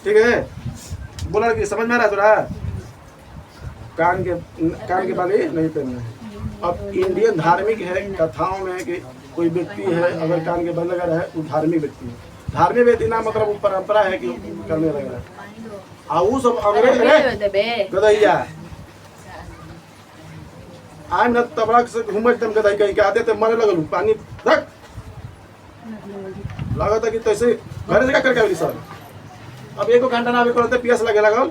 ठीक है, बोला लड़की समझ में आ रहा है तुरा? कान के बाली नहीं पहनना है। अब इंडियन धार्मिक है, कथाओं में कि कोई व्यक्ति है अगर कान के बाल लगा रहा है वो धार्मिक व्यक्ति है। धार्मिक व्यक्ति ना मतलब वो परंपरा है कि करने लगा है। आ वो सब अंग्रेज रे गदैया आम न तबड़ा से घूमत तुम गदाई कहीं के आते थे मरे लगल पानी रख लागत है कि तैसे घर से क्या करके आवी सर। अब एको घंटा ना आवे करते पियास लगे लगल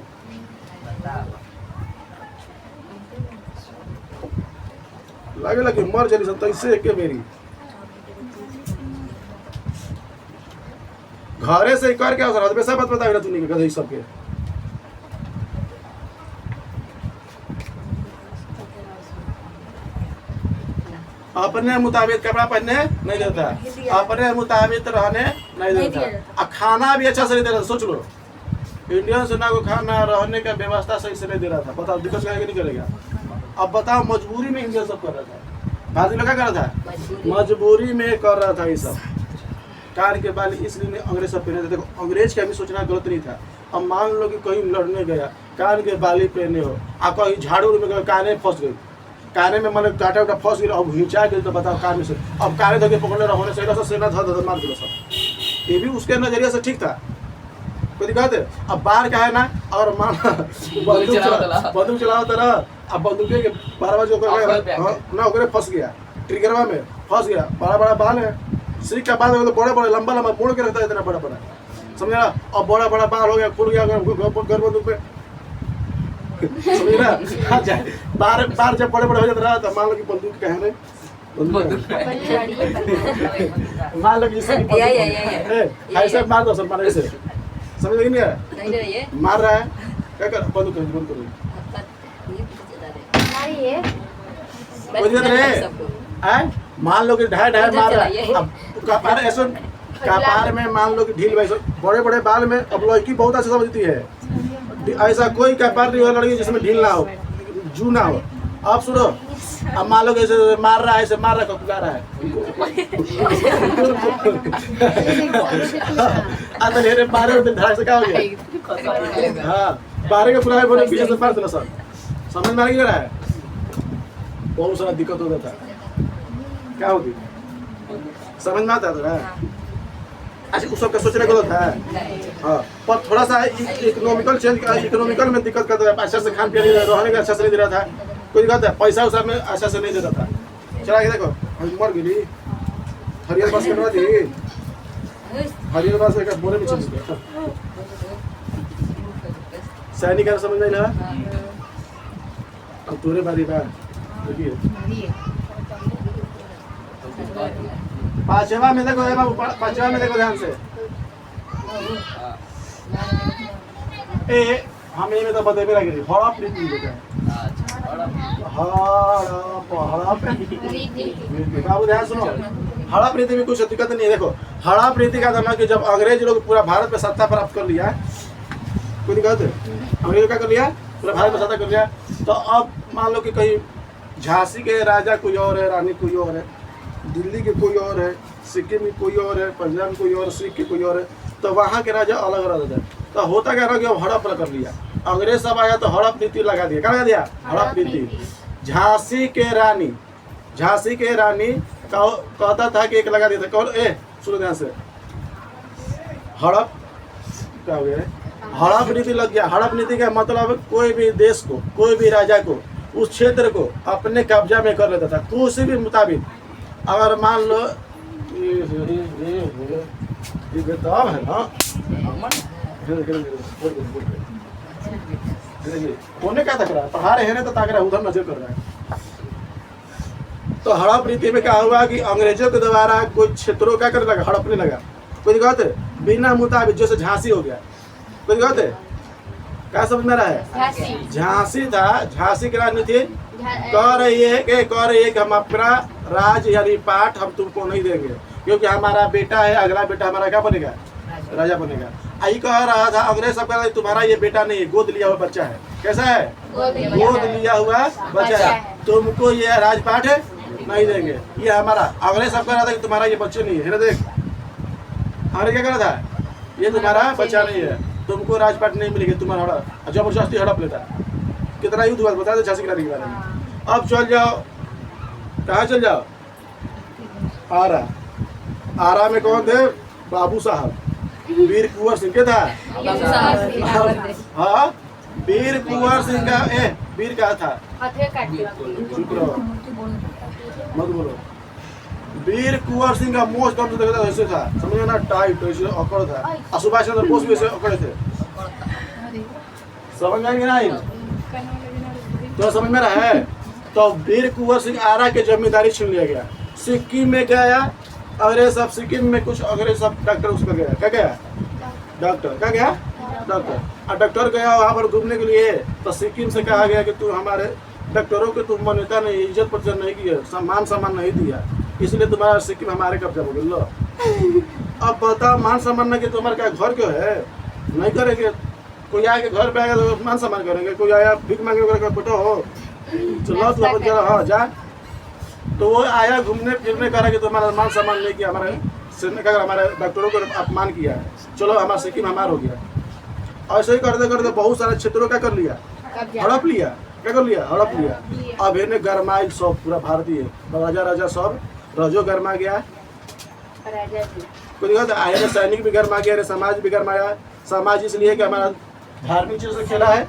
लगे लगे मर जली सब तैसे एके बेरी घरे से कर के असर बेसा बात बता रहा तूने गदई सबके अपने मुताबिक कपड़ा पहनने नहीं देता, अपने मुताबिक रहने नहीं देता, और खाना भी अच्छा से नहीं दे रहा था। सोच लो इंडियन सेना को खाना रहने का व्यवस्था सही से नहीं दे रहा था। बताओ दिक्कत क्या नहीं करेगा। अब बताओ मजबूरी में इंडियन सब कर रहा था। भारतीय लोग क्या कर रहा था? मजबूरी में कर रहा था ये सब। कान के बाल इसलिए अंग्रेज सब पहने थे। देखो अंग्रेज का भी सोचना गलत नहीं था। अब मान लो कि कहीं लड़ने गया कान के बाली पहने हो, आप कहीं झाड़ू में गए काने फंस गई, काने में मतलब काटा उटा फंस गया, अब हिंचा गई तो बताओ कान में से अब काने धके पकड़ने रहने से सेना धर मार दिया सब। ये भी उसके नजरिए से ठीक था, कोई दिक्कत है। अब बाहर का है ना और मान बंदूक चलाओ तरह अब बंदूक के 12 बजे ना ओकरे फंस गया, ट्रिगरवा में फंस गया। बड़ा बड़ा बाल है, सीख का बाल तो बड़े बड़े लंबा लंबा मोड़ के रखता है इतना बड़ा बड़ा, समझा। अब बड़ा बड़ा बाल हो गया, खुल गया घर बंदूक पे, समझा। बार जब बड़े बड़े हो जाता रहा तो मान लो कि बंदूक का है मान लो कि ऐसे मार दो सब मारे से, समझ लगी नहीं? मार रहा है क्या कर बंदूक बंद करो कोई दिक्कत नहीं। मान लो कि ढाई मार रहा है, अब कपार ऐसे कपार में मान लो कि ढील वैसे बड़े बड़े बाल में। अब लड़की बहुत अच्छा समझती है, ऐसा कोई कपार नहीं हो लड़की जिसमें ढील ना हो, जू ना हो। अब सुनो, अब मान लो ऐसे मार रहा है, ऐसे मार रहा है, पुकार रहा है बारह ढाई से क्या हो गया? हाँ 12 के पुराने बोले पीछे से मार देना सर, समझ में आ रहा है? बहुत सारा दिक्कत हो जाता है। क्या होती समझ में आता था? अच्छा उस सब का सोचने गलत है। हाँ पर थोड़ा सा इकोनॉमिकल में दिक्कत करता है। अच्छा से खान पीन रहने का अच्छा से नहीं दे रहा था, कोई दिक्कत है। पैसा उसा में अच्छा से नहीं दे रहा था। चला के देखो मर गई हरियर बस करवा दी, हरियर बस एक बोरे में चल गया सैनिक का समझ नहीं ना। अब तोरे बारी बा देखिए पांचवा में देखो बाबू, पांचवा में देखो ध्यान से। ए हम ये में तो बतेबे लगे हड़ा प्रीति होता है। हड़ा प्रीति बाबू ध्यान सुनो, हड़ा प्रीति में कुछ दिक्कत नहीं है। देखो हड़ा प्रीति का मतलब कि जब अंग्रेज लोग पूरा भारत में सत्ता प्राप्त कर लिया, कोई दिक्कत है? अंग्रेज क्या कर लिया? पूरा भारत में सत्ता कर लिया। तो अब मान लो कि कहीं झांसी के राजा कोई और है, रानी कोई और है, दिल्ली के कोई और है, सिक्किम में कोई और है, पंजाब में कोई और, सिख के कोई और है, तो वहाँ के राजा अलग अलग है। तो होता क्या रहा कि अब हड़प कर लिया, अंग्रेज सब आया तो हड़प नीति लगा दिया। क्या लगा दिया? हड़प नीति। झांसी के रानी कहता था कि एक लगा दिया था कौन? सुनो ध्यान से, हड़प क्या हो गया? हड़प नीति लग गया। हड़प नीति का मतलब कोई भी देश को, कोई भी राजा को, उस क्षेत्र को अपने कब्जा में कर लेता था किसी भी मुताबिक। अगर मान लो ये बेताब है ना, कोने क्या तक रहा है? पढ़ा रहे हैं तो ताक रहा है, उधर नजर कर रहा है। तो हड़प नीति में क्या हुआ कि अंग्रेजों के द्वारा कोई क्षेत्रों क्या करने लगा? हड़पने लगा। कोई दिक्कत है? बिना मुताबिक, जैसे झांसी हो गया, कोई दिक्कत है? क्या समझ में रहा है? झांसी था, झांसी की रानी थी, कह रही है कि हम अपना राज यानी पाठ हम तुमको नहीं देंगे क्योंकि हमारा बेटा है, अगला बेटा हमारा क्या बनेगा? राजा बनेगा। आई कह रहा था अंग्रेज सब कह रहा तुम्हारा ये बेटा नहीं है, गोद लिया हुआ बच्चा है। कैसा है? गोद लिया हुआ बच्चा है, तुमको ये राजपाट नहीं देंगे, ये हमारा। अंग्रेज सब कह रहा था कि तुम्हारा ये बच्चे नहीं है ना। देख अंग्रेज क्या कह रहा था ये तुम्हारा बच्चा नहीं है, तुमको राजपाट नहीं मिलेगी, तुम्हारा हड़प जबरदस्ती हड़प लेता है। कितना युद्ध हुआ बता दो झांसी की रानी के बारे में। अब चल जाओ, कहाँ चल जाओ, आरा। आरा में कौन थे? बाबू साहब, वीर कुंवर सिंह के था। हाँ, वीर कुंवर सिंह का वीर का था। चुप रहो, मत बोलो। वीर कुंवर सिंह का मोस्ट कम से देखा ऐसे था, समझो ना, टाइट ऐसे अकड़ था। और सुभाष चंद्र बोस भी ऐसे अकड़े थे। समझ में नहीं? तो समझ में रहा है? तो वीर कुंवर सिंह आरा के जिम्मेदारी छीन लिया गया। सिक्किम में गया, अंग्रेज सब सिक्किम में कुछ अंग्रेज सब डॉक्टर उसका गया, क्या गया? डॉक्टर क्या गया? डॉक्टर। और डॉक्टर गया वहाँ पर घूमने के लिए, तो सिक्किम से कहा गया कि तू हमारे डॉक्टरों के तुम मान्यता नहीं, इज्जत प्रतिष्ठा नहीं किया, सम्मान सम्मान नहीं दिया, इसलिए तुम्हारा सिक्किम हमारे कब्जा हो गया। लो अब बताओ, मान सम्मान नहीं कि तुम्हारे क्या घर क्यों है? नहीं करेंगे। कोई आके घर पे आएगा तो मान सम्मान करेंगे, कोई आया भीख मांगे वगैरह बेटो हो चलो तू अपन जरा, हाँ जा। तो वो आया घूमने फिरने करा कि तुम्हारा मान सम्मान नहीं किया, हमारे डॉक्टरों को अपमान किया है, चलो हमारा सिक्किम हमारा हो गया। ऐसे ही करते करते बहुत सारे क्षेत्रों क्या कर लिया? हड़प लिया। क्या कर लिया? हड़प लिया। अब इन्हें गरमाइल सब पूरा भारतीय राजा राजा सब रजो गरमा गया। कोई दिक्कत आए, सैनिक भी गरमा गया, समाज भी गरमाया। समाज इसलिए कि हमारा धार्मिक चीजों से खेला है,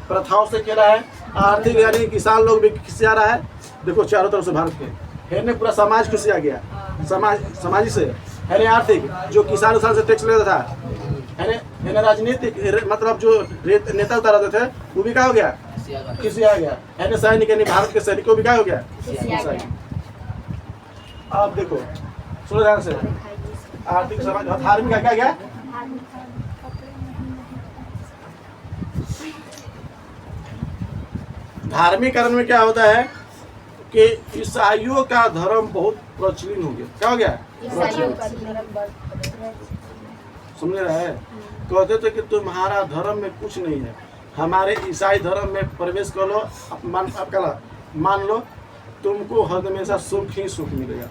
प्रथाओं से खेला है, आर्थिक यानी किसान लोग भी खिसिया रहा है। देखो चारों तरफ से भारत के है ने पूरा समाज खिसिया गया। समाज से है ने आर्थिक, जो किसान से टैक्स लेता था, है ने राजनीतिक मतलब जो नेता उतारते थे वो भी क्या हो गया? खिसिया गया। है ने सैनिक यानी भारत के सैनिकों भी क्या हो गया? आप देखो सुनो ध्यान से, आर्थिक समाज धार्मिक क्या गया? धार्मिक कारण में क्या होता है कि ईसाइयों का धर्म बहुत प्रचलित हो गया। क्या हो गया? समझ रहा है? कहते थे कि तुम्हारा धर्म में कुछ नहीं है, हमारे ईसाई धर्म में प्रवेश कर लो, मान लो, तुमको हमेशा सुख ही सुख मिलेगा।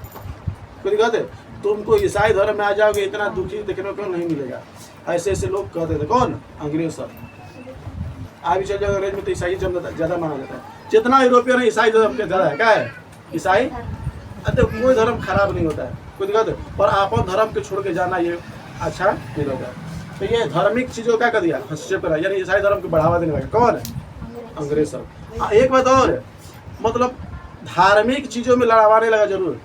कोई कहते तुमको ईसाई धर्म में आ जाओगे इतना दुखी देखने को नहीं मिलेगा। ऐसे ऐसे लोग कहते थे। कौन? अंग्रेज सब। आज चल जाओ अंग्रेज में तो ईसाई ज्यादा माना जाता है। जितना यूरोपियन है ईसाई धर्म के ज्यादा है। क्या है? ईसाई। तो कोई धर्म खराब नहीं होता है, कोई दिक्कत, पर आपन धर्म के छोड़ के जाना ये अच्छा नहीं होता है। तो ये धार्मिक चीजों का कर दिया हस्तक्षेप करा, यानी ईसाई धर्म को बढ़ावा देने लगा। कौन है? अंग्रेज सब। एक बात और, मतलब धार्मिक चीजों में लड़ावाने लगा जरूर।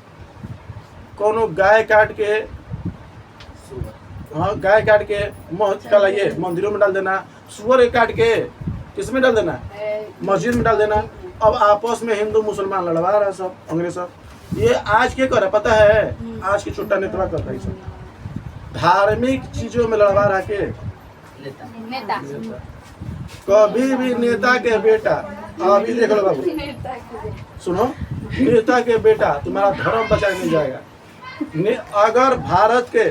कोनो गाय काट के, हाँ गाय काट के महत्व का लाइए मंदिरों में डाल देना, सुअर काट के किसमें डाल देना? मस्जिद में डाल देना। अब आपस में हिंदू मुसलमान लड़वा रहा है सब अंग्रेज सब। ये आज के कर पता है? आज की छोटा नेतवा करता है सब, धार्मिक चीजों में लड़वा रहा के नेता। कभी भी नेता के बेटा, अभी देख लो बाबू, सुनो, नेता के बेटा तुम्हारा धर्म बचा नहीं जाएगा। अगर भारत के,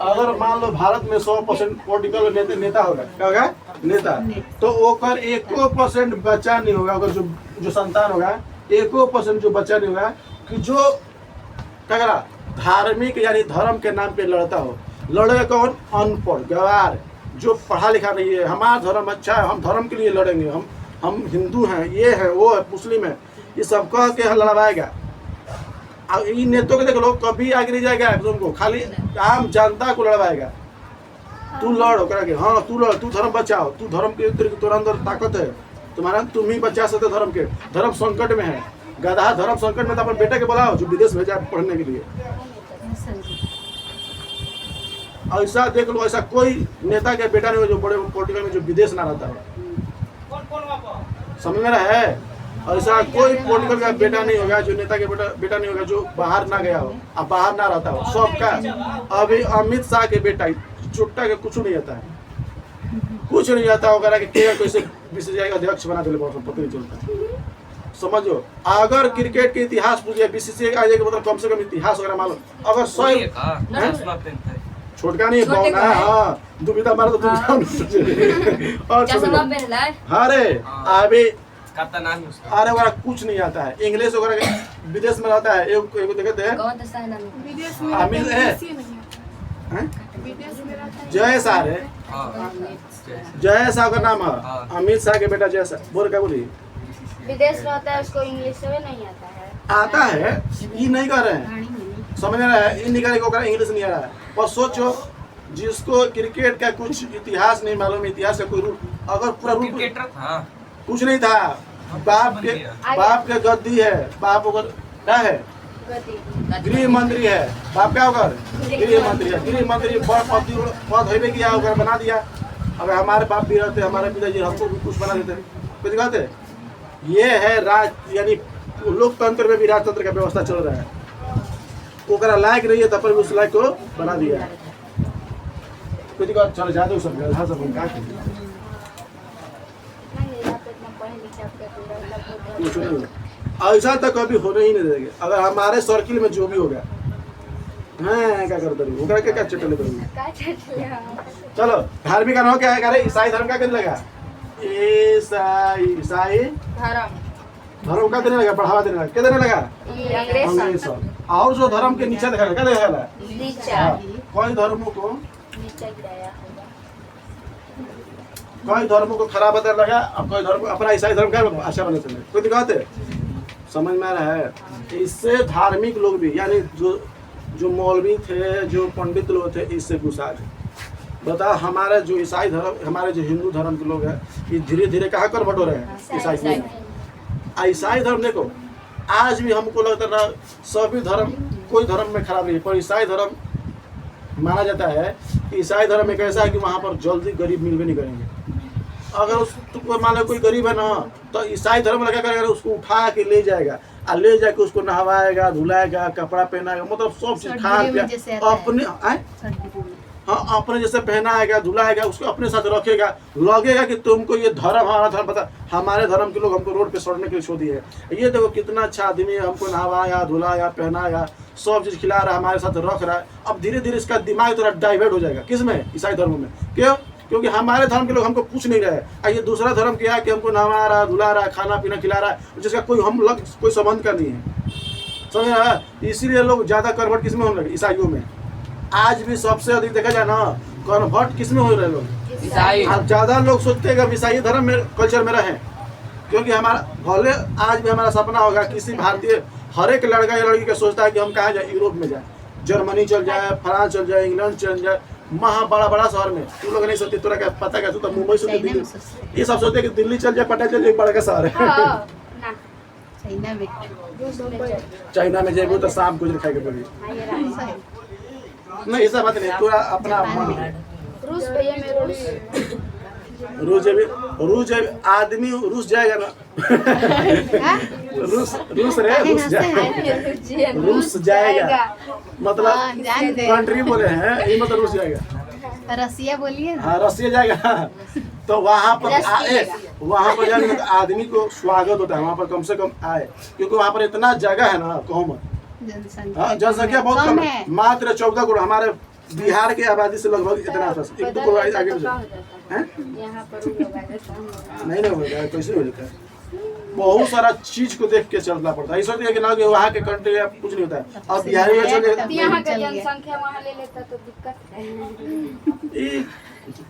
अगर मान लो भारत में 100% पॉलिटिकल नेता होगा, क्या होगा? नेता, तो ओकर 1% बच्चा नहीं होगा। अगर जो संतान होगा 1% जो बच्चा नहीं होगा कि जो क्या करा धार्मिक यानी धर्म के नाम पे लड़ता हो। लड़े कौन? अनपढ़ गवार, जो पढ़ा लिखा नहीं है। हमारा धर्म अच्छा है, हम धर्म के लिए लड़ेंगे, हम हिंदू हैं, ये है वो है मुस्लिम है, ये सब कह के लड़वाएगा। इन नेताओं के देख लो, कभी आगे नहीं जाएगा तुमको, खाली आम जनता को लड़वाएगा। तू लड़ के, हाँ तू लड़, तू धर्म बचाओ, तू धर्म के तुम्हारे अंदर ताकत है, तुम्हारा तुम ही बचा सकते धर्म के। धर्म संकट में है, गधा धर्म संकट में, तो अपने बेटे के बुलाओ जो विदेश भेजा पढ़ने के लिए। ऐसा देख लो, ऐसा कोई नेता के बेटा नहीं जो बड़े पॉलिटिकल में जो विदेश ना रहता है। समझ में रहा है? ऐसा कोई पॉलिटिकल का बेटा नहीं होगा जो नेता के बेटा नहीं होगा जो बाहर ना गया हो, अब बाहर ना रहता हो। सबका अभी अमित शाह के बेटा चुट्टा के कुछ नहीं आता है, कुछ नहीं आता होगा कि कैसे बीसीसीआई अध्यक्ष बना दिले, पता नहीं चलता। समझो, अगर क्रिकेट के इतिहास पूछिए बीसीसीआई आ जाएगा, मतलब कम से कम इतिहास वगैरह मालूम। अगर 100 छोटका नहीं बौना, हाँ दुविधा मारो तो और हाँ रे अभी अरे वगैरह कुछ नहीं आता है। इंग्लिश वगैरह विदेश में रहता है, एक देखते हैं विदेश में हैं? विदेश में रहता है। जय शाह रे, जय शाह का नाम है, अमित शाह के बेटा जय शाह। बोल क्या बोली? विदेश रहता है उसको इंग्लिश से नहीं आता है। आता है, ये नहीं कर रहे हैं, समझ रहे हैं? ये निकाले को इंग्लिश नहीं आ रहा है। पर सोचो जिसको क्रिकेट का कुछ इतिहास नहीं मालूम, इतिहास का कोई रूल, अगर पूरा रूल कुछ नहीं था, बाप के गद्दी है, बाप अगर क्या है, गति गृह मंत्री है, बाप क्या होगा? गृह मंत्री है। गृह मंत्री पद होबे किया, अगर बना दिया। अगर हमारे बाप भी रहते, हमारे पिताजी हमको भी कुछ बना देते, कुछ दिखाते। ये है राज, यानी लोकतंत्र में भी राजतंत्र का व्यवस्था चल रहा है। ओकरा लायक रही है तब पर उस लायक को बना दिया है। कुछ दिखा चलो जादू सब गधा सब क्या नहीं यहाँ पे इतना पढ़े लिखे आपके पूरा कुछ नहीं, ऐसा तो कभी होने ही नहीं देंगे। अगर हमारे सर्किल में जो भी हो गया हैं, क्या करते रहो, ओकरा क्या चटले करेंगे। का चटले चलो धार्मिक का क्या है? करे ईसाई धर्म का करने लगा, ईसाई धर्म का देने लगा, बढ़ावा देने लगा, क्या देने लगा? अंग्रेज सब। और जो धर्म के नीचे देखा क्या देखा है? नीचा कोई धर्मों को नीचा गिराया कोई धर्मों को खराब बताने लगा, अब कोई धर्म अपना ईसाई धर्म का अच्छा बने चले। कोई दिक्कत है? समझ में आ रहा है? इससे धार्मिक लोग भी, यानी जो मौलवी थे, जो पंडित लोग थे, इससे गुस्सा थे। बता हमारे जो ईसाई धर्म, हमारे जो हिंदू धर्म के लोग हैं, ये धीरे धीरे कहाँ कर बटो रहे हैं? ईसाई धर्म। ईसाई धर्म देखो आज भी हमको लगता है सभी धर्म, कोई धर्म में खराब नहीं है, पर ईसाई धर्म माना जाता है कि ईसाई धर्म एक ऐसा है कि वहाँ पर जल्दी गरीब मिलवे नहीं करेंगे। अगर उसको मान लो कोई गरीब है ना, तो ईसाई धर्म लगा करेगा, उसको उठा के ले जाएगा और ले जाके उसको नहवाएगा, धुलाएगा, कपड़ा पहनाएगा, मतलब सब चीज खान पिया अपने हाँ अपने जैसे पहनाएगा, धुलाएगा, उसको अपने साथ रखेगा। लगेगा कि तुमको ये धर्म, हमारा धर्म पता, हमारे धर्म के लोग हमको रोड पे सड़ने के लिए छोड़ दिए है। ये देखो कितना अच्छा आदमी है, हमको नहवाया, धुलाया, पहनाया, सब चीज खिला रहा है, हमारे साथ रख रहा है। अब धीरे धीरे इसका दिमाग थोड़ा डाइवर्ट हो जाएगा। किसमें? ईसाई धर्म में। क्यों? क्योंकि हमारे धर्म के लोग हमको पूछ नहीं रहे हैं। ये दूसरा धर्म क्या है कि हमको नहवा रहा, धुला रहा, खाना पीना खिला रहा है, जिसका कोई हम लोग कोई संबंध का नहीं है। समझ रहा है? इसीलिए लोग ज्यादा कन्वर्ट किसमें होने लगे? ईसाइयों में। आज भी सबसे अधिक देखा जाए ना, कन्वर्ट किसमें हो रहे लोग? ईसाई। ज्यादा लोग सोचते हैं कि ईसाई धर्म में कल्चर में रहें, क्योंकि हमारा भले आज भी हमारा सपना होगा किसी भारतीय, हर एक लड़का या लड़की का सोचता है कि हम कहाँ जाए, यूरोप में जाए, जर्मनी चल जाए, फ्रांस चल जाए, इंग्लैंड चल जाए, बड़ा बड़ा शहर में। तू लोग नहीं सोचते, तोरा क्या पता क्या सोचता? मुंबई सोचते, दिल्ली, ये सब सोचते कि दिल्ली चल जाए, पटना चल जाए, बड़ा का शहर है। चाइना में जाए तो शाम कुछ खाए के पड़ी नहीं, ऐसा बात नहीं। तोरा अपना रूस भैया में रूस जब आदमी रूस जाएगा ना रूस जाएगा मतलब कंट्री बोले हैं, ये मतलब रूस जाएगा। रसिया बोलिए। हाँ रसिया जाएगा तो वहाँ पर जाने तो आदमी को स्वागत होता है, वहाँ पर कम से कम आए, क्योंकि वहाँ पर इतना जगह है ना, कहो मत। जनसंख्या बहुत कम है, मात्र 14 करोड़। हमारे बिहार की आबादी से लगभग इतना 1 2 करोड़ आगे यहाँ पर नहीं होगा। कैसे हो जाता है? बहुत सारा चीज को देख के चलना पड़ता है। ऐसा नहीं है कि ना कि वहाँ के कंट्री कुछ नहीं होता है। और बिहार में चले यहाँ का जनसंख्या वहाँ ले लेता तो दिक्कत है।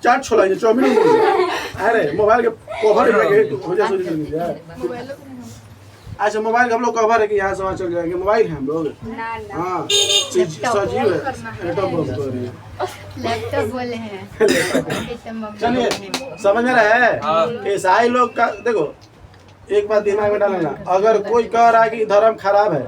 चाट छोला चाउमीन, अरे मोबाइल के कवर हो जाए। अच्छा मोबाइल का हम लोग कवर है कि यहाँ से चल जाएंगे। मोबाइल है हम लोग, हाँ सजीव है, लैपटॉप बोले हैं। चलिए समझ में रहा है? ईसाई लोग का देखो एक बात दिमाग में डालना, अगर कोई कह रहा है कि धर्म खराब है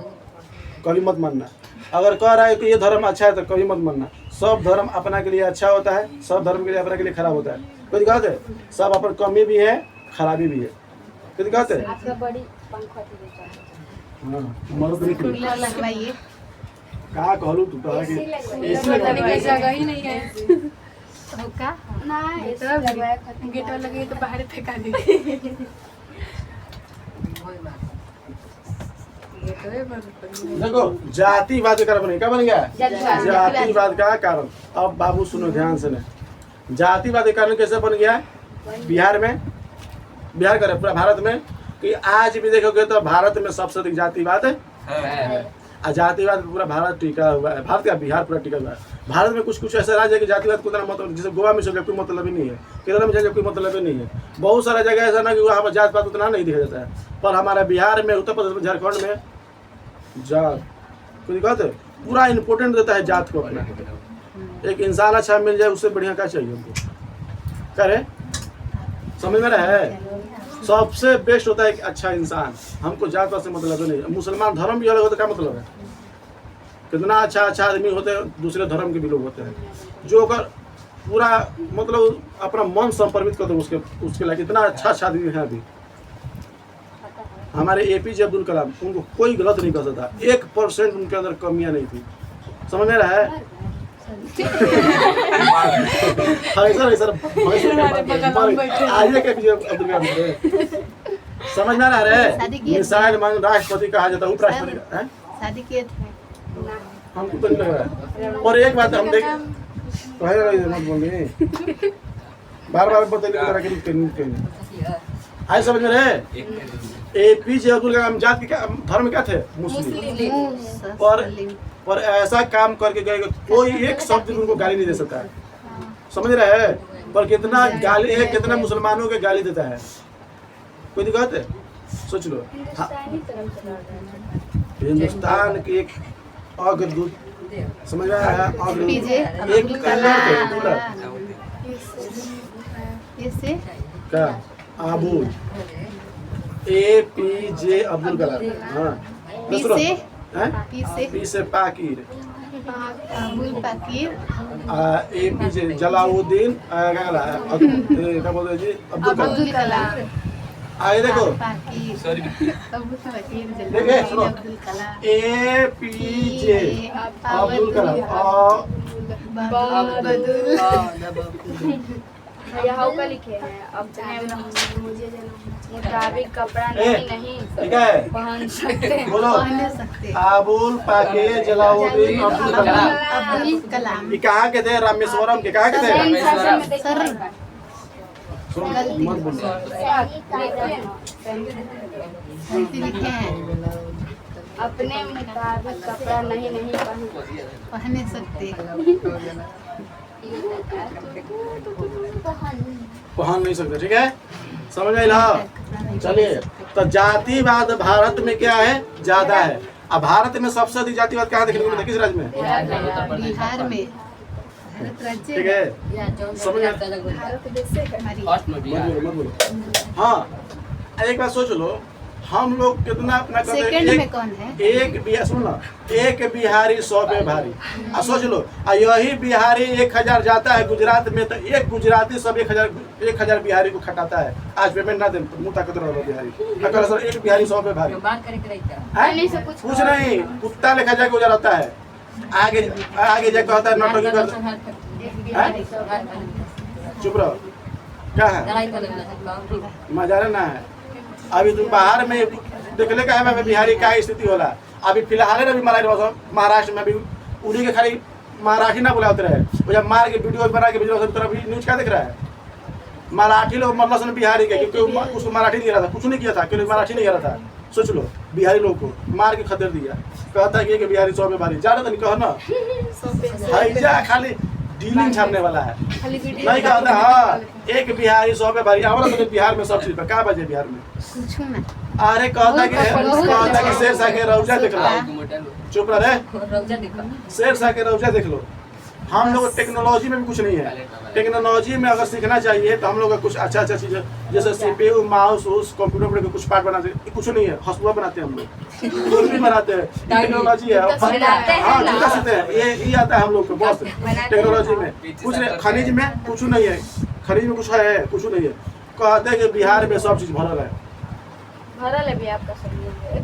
कभी मत मानना, अगर कह रहा है कि ये धर्म अच्छा है तो कभी मत मानना। सब धर्म अपना के लिए अच्छा होता है, सब धर्म के लिए अपना के लिए खराब होता है। कोई दिक्कत है? सब अपन कमी भी है, खराबी भी है। कोई दिक्कत है? आपका बड़ी पंखा कूलर लगवाइए। का कहलू तू तो एसी लगाने की जगह ही नहीं है। होगा ना गेट वाला लगे तो बाहर फेंका दे। देखो जातिवाद का कारण बन गया। क्या बन गया? जातिवाद का कारण। अब बाबू सुनो ध्यान से, जातिवाद के कारण कैसे बन गया? बिहार में, बिहार करे पूरा भारत में कि आज भी देखोगे तो भारत में सबसे अधिक जातिवाद है। और जातिवाद पूरा भारत टिका हुआ है, भारत का बिहार पूरा टिका हुआ है। भारत में कुछ कुछ ऐसा राज्य है कि जातिवाद को उतना मतलब, जैसे गोवा में चल कोई मतलब ही नहीं है, केरल में चल कोई मतलब ही नहीं है, बहुत सारा जगह ऐसा ना कि वहाँ पर जात पात उतना नहीं देखा जाता है। पर हमारे बिहार में, उत्तर प्रदेश में, झारखंड में जात कोई कहते पूरा इम्पोर्टेंट देता है जात को अपना। एक इंसान अच्छा मिल जाए उससे बढ़िया क्या चाहिए हमको, करे समझ में रहा है। सबसे बेस्ट होता है एक अच्छा इंसान, हमको जात पात से मतलब नहीं। मुसलमान धर्म भी अलग होता है, क्या मतलब है, कितना अच्छा अच्छा आदमी होते हैं, दूसरे धर्म के भी लोग होते हैं जो अगर पूरा मतलब अपना मन समर्पित करते उसके लिए, कितना अच्छा अच्छा आदमी है। अभी हमारे APJ अब्दुल कलाम, उनको कोई गलत नहीं कर सकता, 1% उनके अंदर कमियां नहीं थी, समझ में रहा है। समझ में रहा है। मिसाइल मान राष्ट्रपति कहा जाता है, उपराष्ट्रपति शादी किए थे हमको तो नहीं लग रहा है। और एक बात हम देख मत बोलिए, बार बार बताइए आज समझ में रहे। APJ अब्दुल कलाम जात के धर्म क्या थे, मुस्लिम। और ऐसा काम करके गए कोई एक शब्द उनको गाली नहीं दे सकता है, समझ रहे हैं। पर कितना गाली है, कितना मुसलमानों के गाली देता है, कोई दिक्कत है, सोच लो। हिंदुस्तान के एक अग्रदूत, समझ रहा है, एक क्या आबुल APJ अब्दुल कलाम, हाँ पी से पाकिर, APJ जलाउद्दीन क्या बोलते हैं जी, अब्दुल कलाम। आगे देखो देखिए सुनो, APJ अब्दुल कलाम यहाँ का लिखे हैं अपने मुताबिक कपड़ा नहीं पहन सकते, बोलो अबुल पाकिर जलाउद्दीन अब्दुल कलाम। ये कहाँ के थे, रामेश्वरम के कहाँ के थे, मत बोलो अपने मुताबिक कपड़ा नहीं पहन सकते, पहन नहीं सकते, ठीक है, समझ में आया। चलिए, तो जातिवाद भारत में क्या है, ज्यादा है। अब भारत में सबसे अधिक जातिवाद कहाँ देखने को मिलता है, किस राज्य में, बिहार में, ठीक है, समझ में। मत बोलो। हाँ एक बात सोच लो, हम लोग कितना अपना सेकंड में कौन है, एक बिहारी 100 पे भारी। अब सोच लो, यही बिहारी 1000 जाता है गुजरात में, तो एक गुजराती सब 1000 बिहारी को खटाता है। आज पेमेंट ना दे मुँह ताकत रहो बिहारी, सर एक बिहारी 100 पे भारी, कुछ नहीं, कुत्ता लेखा जाके गुजर होता है। आगे जाके होता है नौटंकी कर, चुप रहो, क्या है मजा ना है। अभी तुम बाहर में देखले का है बिहारी का स्थिति होला। अभी फिलहाल अभी महाराष्ट्र में अभी उड़ी के खाली मराठी ना बुलाते रहे, वो जब मार के वीडियो बना के भेजो तरफ न्यूज क्या दिख रहा है, मराठी लोग मतलब बिहारी के, क्योंकि उसको मराठी नहीं रहा था, कुछ नहीं किया था, क्योंकि मराठी नहीं रहा था। सोच लो, बिहारी लोग को मार के खदेड़ दिया, कहता है कि बिहारी 100 पे भारी, ज्यादा तो नहीं कहो ना, खाली डीलिंग छापने वाला है, नहीं कहता। हाँ एक बिहारी 100 पे भारी, हमारा बिहार में सब चीज पे क्या बजे बिहार में, अरे कहता कि शेर शाह के रौजा देख लो, चुप रहे, शेर शाह के रौजा देख लो। हम लोग टेक्नोलॉजी में भी कुछ नहीं है, टेक्नोलॉजी में अगर सीखना चाहिए तो हम लोग कुछ अच्छा चीज़, जैसे CPU माउस कंप्यूटर पर कुछ पार्ट बनाते हैं, कुछ नहीं है, हसुआ बनाते हैं हम लोग, दूरबीन बनाते हैं, टेक्नोलॉजी है। हाँ जूता सीते हैं, ये आता है हम लोग को, बस टेक्नोलॉजी में कुछ नहीं। खनिज में कुछ नहीं है, खनिज में कुछ है, कुछ नहीं है। कहते हैं कि बिहार में सब चीज़ भरल है, भी आपका सब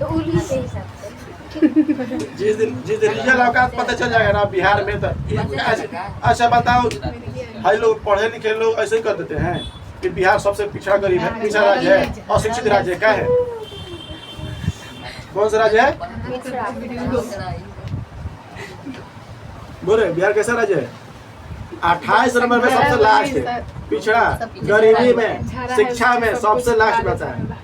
तो उल्लू के हिसाब से जिस दिन रिजल्ट औकात पता चल जाएगा ना बिहार में, तो अच्छा बताओ, भाई लोग पढ़े लिखे लोग ऐसे ही कर देते हैं कि बिहार सबसे पिछड़ा गरीब है, पिछड़ा राज्य है, अशिक्षित राज्य है। क्या है, कौन सा राज्य है, बोले बिहार कैसा राज्य है, 28 नंबर में सबसे लास्ट है, पिछड़ा, गरीबी में, शिक्षा में सबसे लास्ट बचा है।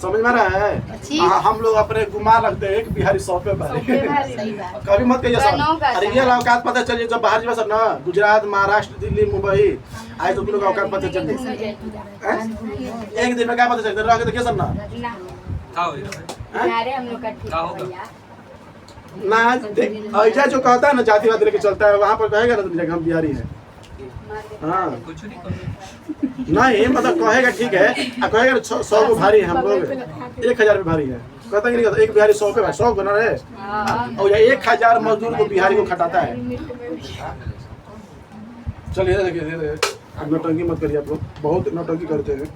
समझ में रहा है? अच्छी। हम लोग अपने गुमान रखते हैं एक बिहारी 100 पे भारी। सही बात। कभी मत कहिए बनों सब। का अरे ये औकात पता चलिए जब बाहर जाए सब ना, गुजरात, महाराष्ट्र, दिल्ली, मुंबई आए तो तुम लोग औकात पता चल एक दिन में क्या पता चलता रह के देखिए सब ना। बिहारी हम लोग का ठीक है भैया। ना ऐसा जो कहता है ना जातिवाद लेके चलता है वहाँ पर कहेगा ना तुम जगह हम बिहारी हैं। हाँ नहीं मतलब कहेगा ठीक है, कहेगा 100 को भारी है हम लोग, 1000 पे भारी है, कहता नहीं कहता एक बिहारी 100 पे 100 बना रहे और ये 1000 मजदूर को बिहारी को खटाता है। चलिए देखिए अब नौटंकी मत करिए, आप लोग बहुत नौटंकी करते हैं।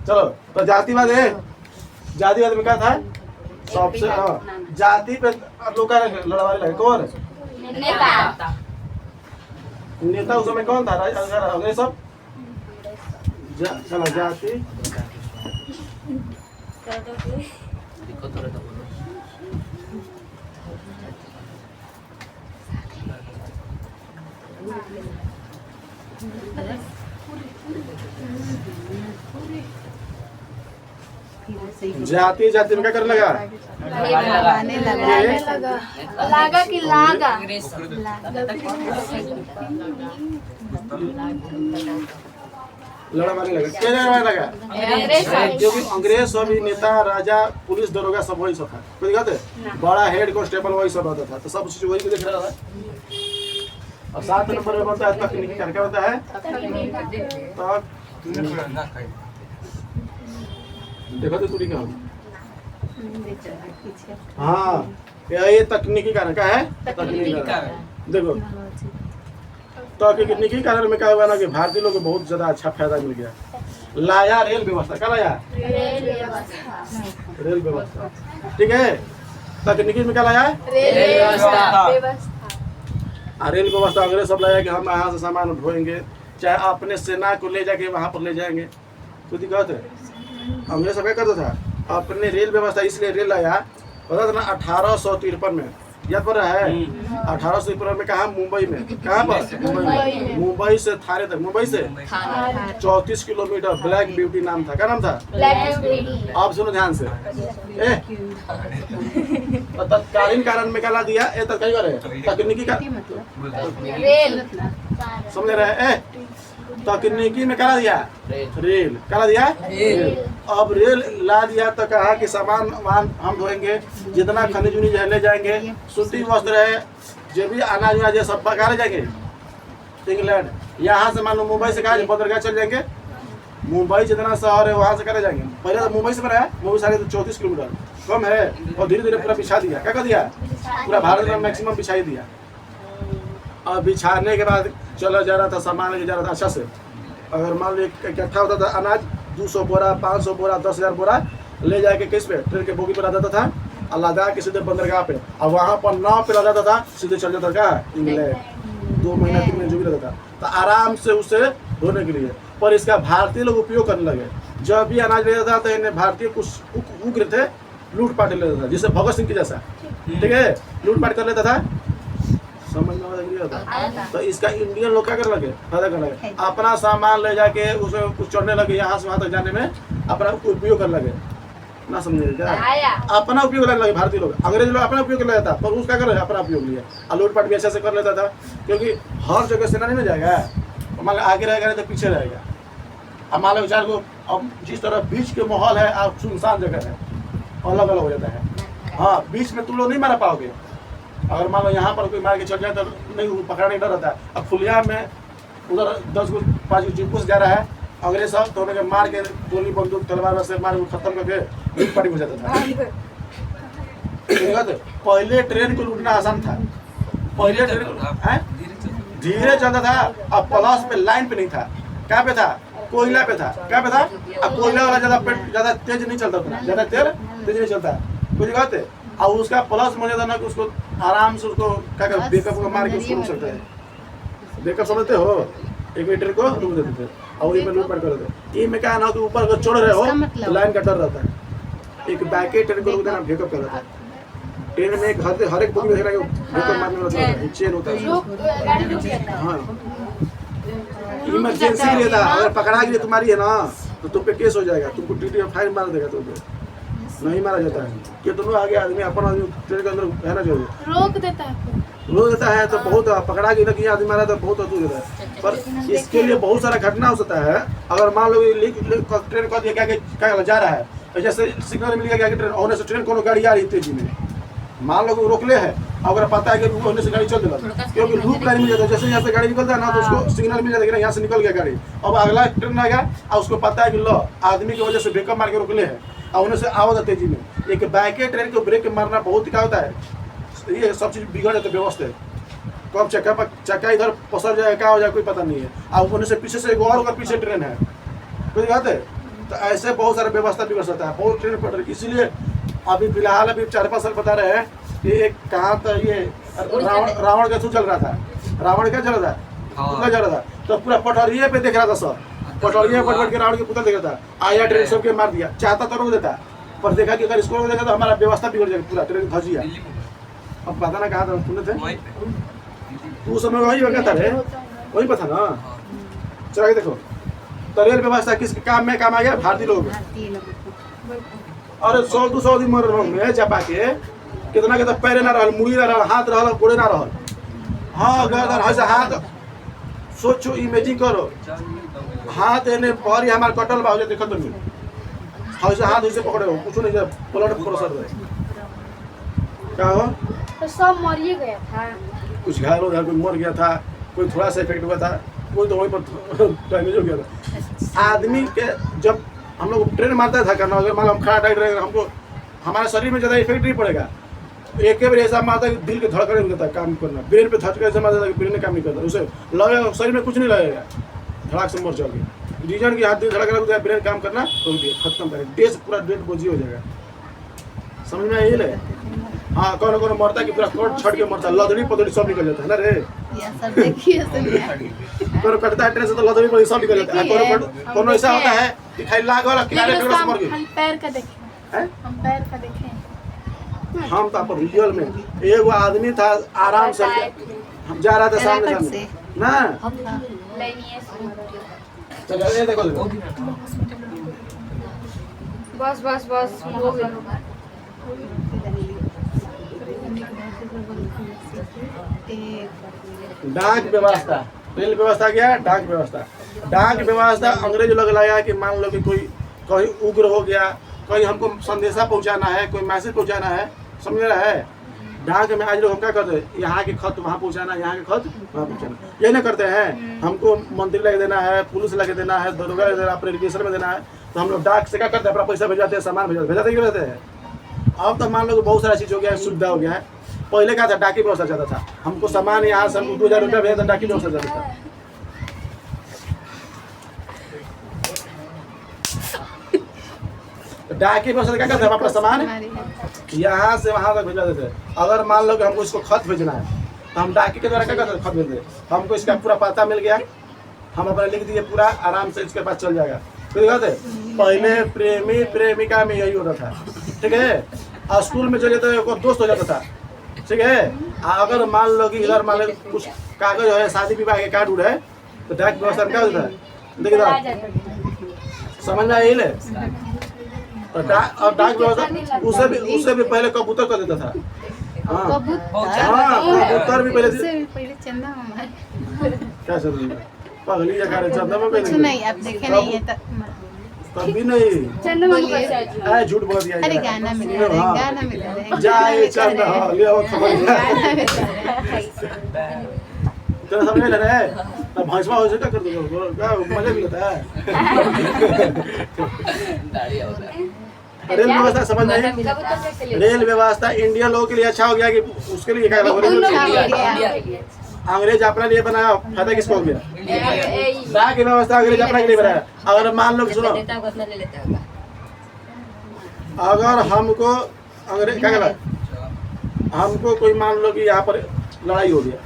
चलो तो जातिवाद है, जातिवाद में क्या था सबसे जाति पे लोग का लड़वाई लगे। कौन नेता नेता उस समय कौन था? अंग्रेज सब चला जाति देखो थोड़ा तो बोलो। जाति जाति में क्या करने लगा? लगाने लगा। लागा कि लागा लड़वाने लगा। क्या लड़वाने लगा? क्योंकि अंग्रेज सब ही नेता, राजा, पुलिस, दरोगा सब वही सब था। कोई दिक्कत है? बड़ा हेड कांस्टेबल वही सब आता था, तो सब चीज वही को देख रहा था। और 7 नंबर में बनता है तकनीकी। क्या बनता है? देखो तो तुरी का हाँ ये तकनीकी कारण क्या है? तकनीकी कारण। देखो तकनीकी कारण में क्या हुआ ना कि भारतीय लोगों को बहुत ज्यादा अच्छा फायदा मिल गया। लाया रेल व्यवस्था। क्या लाया? रेल व्यवस्था। ठीक है, तकनीकी में क्या लाया? रेल व्यवस्था। रेल व्यवस्था अंग्रेज सब लाया कि हम यहाँ से सामान उठवाएंगे, चाहे अपने सेना को ले जाके वहाँ पर ले जाएंगे। तो दिक्कत है अंग्रेज सब क्या करता था? अपने रेल व्यवस्था इसलिए रेल लाया, पता था ना 1853 में, याद पड़ रहा है? 1853 में कहा? मुंबई में। कहाँ पर? मुंबई से थाने तक। मुंबई से 34 किलोमीटर ब्लैक ब्यूटी नाम था। क्या नाम था? आप सुनो ध्यान से। तत्कालीन कारण में क्या ला दिया? तकनीकी का रेल समझ रहे हैं? तकनीकी में क्या ला दिया? रेल। क्या ला दिया? अब रेल ला दिया तो कहा कि सामान वाहन हम ढोएंगे, जितना खनिज उनिज ले जाएंगे, सूती वस्त्र है, जो भी अनाज उनाज है सब कहाँ ले जाएंगे? इंग्लैंड। यहाँ से मान लो मुंबई से कहा बंदरगाह चल जाएंगे, मुंबई जितना शहर है वहाँ से करे जाएंगे। पहले तो मुंबई से बना है, मुंबई से तो 34 किलोमीटर कम है, और धीरे धीरे पूरा बिछा दिया। क्या कर दिया? पूरा भारत में मैक्सिमम बिछा ही दिया। और बिछाने के बाद चला जा रहा था, सामान लेके जा रहा था अच्छा से। अगर मान लो इकट्ठा होता था अनाज 200 बोरा, 500 बोरा, 10,000 बोरा ले जाके किस पे? ट्रेन के बोगी पर आ जाता था और लद्दाख के सीधे बंदरगाह पे, और वहाँ पर नाव पे लगा था, सीधे चल जाता था इंग्लैंड। 2 महीना 3 महीने जो भी रहता था, तो आराम से उसे ढोने के लिए। पर इसका भारतीय लोग उपयोग करने लगे। जब भी अनाज लेता था तो इन्हें भारतीय कुछ उग्र थे, लूटपाट लेता था, जिससे भगत सिंह के जैसा। ठीक है, लूटपाट कर लेता था। समझ में आता? तो इसका इंडियन लोग क्या कर लगे? फायदा कर लगे, अपना सामान ले जाके उसमें कुछ चढ़ने लगे, यहाँ से वहाँ तक जाने में अपना उपयोग कर लगे। ना समझे क्या? अपना उपयोग करने लगे भारतीय लोग। अंग्रेज लोग अपना उपयोग कर लेता था, पर उसका कर रहे अपना उपयोग लिया, और लूटपाट भी ऐसे कर लेता था। क्योंकि हर जगह सेना नहीं जाएगा, मान लो आगे रहेगा नहीं तो पीछे रहेगा। अब मान लो 4 को, अब जिस तरह बीच के माहौल है और सुनसान जगह है, अलग अलग हो जाता है। हाँ, बीच में तुम लोग नहीं मार पाओगे। अगर मान लो यहाँ पर कोई मार के चल जाए तो नहीं, पकड़ने डर रहता है। अब खुलिया में उधर 10 को 5 जीपू से जा रहा है, अंग्रेज सब तो उन्हें मार के गोली बंदूक तलवार से मार के खत्म करके लूटपाट हो जाता था। पहले ट्रेन को लूटना आसान था। पहले ट्रेन धीरे चलता था, अब प्लस पे लाइन पे नहीं था। क्या पे था? कोयला पे था। क्या पे था? अब कोयला वाला ज्यादा तेज नहीं चलता था, ज्यादा तेज नहीं चलता। कोई दिक्कत है? और उसका प्लस मुझे था ना कि उसको आराम से उसको क्या कर बेकअप को मार के उसको रुक सकते हैं। बेकअप समझते हो? एक मीटर को रुक देते थे और ये लूटपाट कर देते। ये में क्या ना कि ऊपर अगर चढ़ रहे हो तो लाइन का डर रहता है। एक बैक ट्रेन को रुक देना बेकअप कर देता है। ट्रेन में हर एक बोगी में बेकअप मारने वाला चेन होता है। हाँ, इमरजेंसी के लिए था, अगर पकड़ा के लिए तुम्हारी है ना तो तुम पे केस हो जाएगा, तुमको टीटी में फाइन मार देगा, तुम पे नहीं मारा जाता है। कि दोनों आगे आदमी अपन आदमी ट्रेन के अंदर है ना जो रोक देता है रोक देता है तो बहुत पकड़ा के कि आदमी मारा तो बहुत दूर देता है। पर इसके लिए बहुत सारा घटना हो सकता है। अगर मान लो ट्रेन कह दिया क्या जा रहा है, जैसे सिग्नल मिल गया कि ट्रेन होने से ट्रेन कोनो गाड़ी आ रही तेजी में, मान लो रोकले है, अगर पता है कि होने से गाड़ी चल देगा, क्योंकि लूप लाइन मिल जाता है, जैसे यहाँ से गाड़ी निकलता है ना तो उसको सिग्नल मिल जाता है कि यहाँ से निकल गया गाड़ी, अब अगला ट्रेन आएगा और उसको पता है कि लो आदमी की वजह से ब्रेकअप मार के रोकले है और उन्हें से आवाज तेजी में। एक बाइक ट्रेन को ब्रेक मारना बहुत क्या होता है, ये सब चीज़ बिगड़ जाता है व्यवस्था। कब चक्का इधर पसर जाए क्या हो जाए कोई पता नहीं है, और उन्हें से पीछे से एक और पीछे ट्रेन है, कोई बात है। तो ऐसे बहुत सारा व्यवस्था बिगड़ सकता है, बहुत ट्रेन पड़ रही है। इसीलिए अभी फिलहाल 4-5 साल बता रहे हैं कि एक कहाँ तो ये रावण का थ्रू चल रहा था, रावण क्या चल रहा था, पुतला चल रहा था, तो पूरा पटरिये पे देख रहा था सब, पटरिये पट के रावण के पुतला देख रहा था, आया ट्रेन सबके मार दिया, चाहता तो रोक देता, पर देखा कि अगर इसको रोक देगा तो हमारा व्यवस्था बिगड़ जाएगी, पूरा ट्रेन धजिया। अब पता ना कहा था सुने थे तू समय वही वगैरह था रे, वही पता ना। चला के देखो तो रेल व्यवस्था किस काम में काम आ गया, भारतीय लोग। अरे 100-200 दिन मर रहे जपा के, कितना कितना पैरे ना रहा, मुड़ी ना रहा, हाथ रहा, गोड़े ना रहा। हाँ गर्दन ऐसे हाथ, सोचो इमेजिन करो, हाथ एने पहरी हमारे कटल बा हो जाए देखो तुम, ऐसे हाथ ऐसे पकड़े हो, कुछ नहीं ब्लड प्रेशर रहे क्या हो, तो सब मरिए गया था, कुछ घायल हो गया, कोई मर गया था, कोई थोड़ा सा इफेक्ट हुआ था, कोई तो वहीं पर डैमेज हो गया था। आदमी के जब हम लोग ट्रेन मारता था करना, अगर मान लो हम खड़ा टाइट रहेगा, हमको हमारे शरीर में ज़्यादा इफेक्ट नहीं पड़ेगा। एक बार ऐसा मारता है कि दिल के धड़कने नहीं देता काम करना, ब्रेन पे धड़का ऐसा मारता है कि ब्रेन काम नहीं करता, उसे लगेगा शरीर में कुछ नहीं लगेगा, धड़ाक से मर जाओगे। रीजन की हाथ दिल धड़कने लगता है, ब्रेन काम करना रोक दिया, खत्म करेगा, डेज पूरा डेट बोझी हो जाएगा। समझ में यही है। हाँ कौन कौन मरता है कि पूरा कोट छट के मरता है, लदड़ी पदड़ी सब निकल जाता है ना रे, सब देखिए कौन कटता है ट्रेन से तो लदड़ी पदड़ी सब निकल जाता है। कौन ऐसा होता है कि खाली लाग वाला किनारे पे मर गए। हम पैर का देखे हैं? हम पैर का देखे हम तो पर रियल में एक आदमी था आराम से हम जा रहा था सामने सामने ना, लाइनिए चलो ये देखो देखो बस बस बस हो गया। डाक व्यवस्था, रेल व्यवस्था क्या, डाक व्यवस्था। डाक व्यवस्था अंग्रेज लोग लगाया कि मान लो कि कोई कहीं उग्र हो गया, कहीं हमको संदेशा पहुंचाना है, कोई मैसेज पहुंचाना है, समझ रहा है। डाक में आज लोग हम क्या करते हैं, यहाँ के खत वहाँ पहुँचाना, यहाँ के खत वहाँ पहुँचाना, यही ना करते हैं। हमको मंत्री लगे देना है, पुलिस लगे देना है, दरोगा लगे देना है, अपने एजुकेशन में देना है, तो हम लोग डाक से क्या करते हैं, अपना पैसा भेजाते हैं, सामान भेजाते क्यों रहते हैं। अब तो मान लो बहुत सारा चीज़ हो गया है, सुविधा हो गया है। पहले क्या था, डाकी व्यवस्था चलता था, हमको सामान यहाँ से हमको 2000 रुपया भेजा था, डाकी व्यवस्था चलता था। डाकी व्यवस्था क्या करते हैं, अपना सामान यहाँ से वहाँ तक भेजा देते। अगर मान लो कि हमको इसको खत भेजना है तो हम डाकी के द्वारा क्या करते हैं, खत भेज देते। हमको इसका पूरा पता मिल गया, हम अपना लिख दिए पूरा, आराम से इसके पास चल जाएगा। फिर कहते पहले प्रेमी प्रेमिका में यही होता था, ठीक है। और स्कूल में चले तो दोस्त हो जाता था, ठीक है। अगर मान लो कि इधर मान लो कुछ कागज है, शादी विवाह के कार्ड उड़ है, तो डाक व्यवस्था में क्या होता है, देखिए समझ में यही है। और डाक व्यवस्था उससे भी पहले कबूतर कर देता था। हाँ कबूतर भी पहले चंदा क्या चल पगली जगह चंदा में कुछ नहीं, आप देखे नहीं है तभी नहीं चंदा झूठ बोल दिया। अरे गाना में गाना में जाए चंदा ले आओ खबर तेरा समझ ले रहा है तब भैंसवा हो क्या कर दो, क्या मजा भी लेता है। रेल व्यवस्था समझ में आई। रेल व्यवस्था इंडियन लोगों के लिए अच्छा हो गया कि उसके लिए क्या अंग्रेज अपने लिए बनाया, फायदा किसको हो गया। डाक की व्यवस्था अंग्रेज अपने के लिए बनाया। अगर मान लो सुनो, अगर हमको अंग्रेज क्या कहला, हमको कोई मान लो कि यहाँ पर लड़ाई हो गया,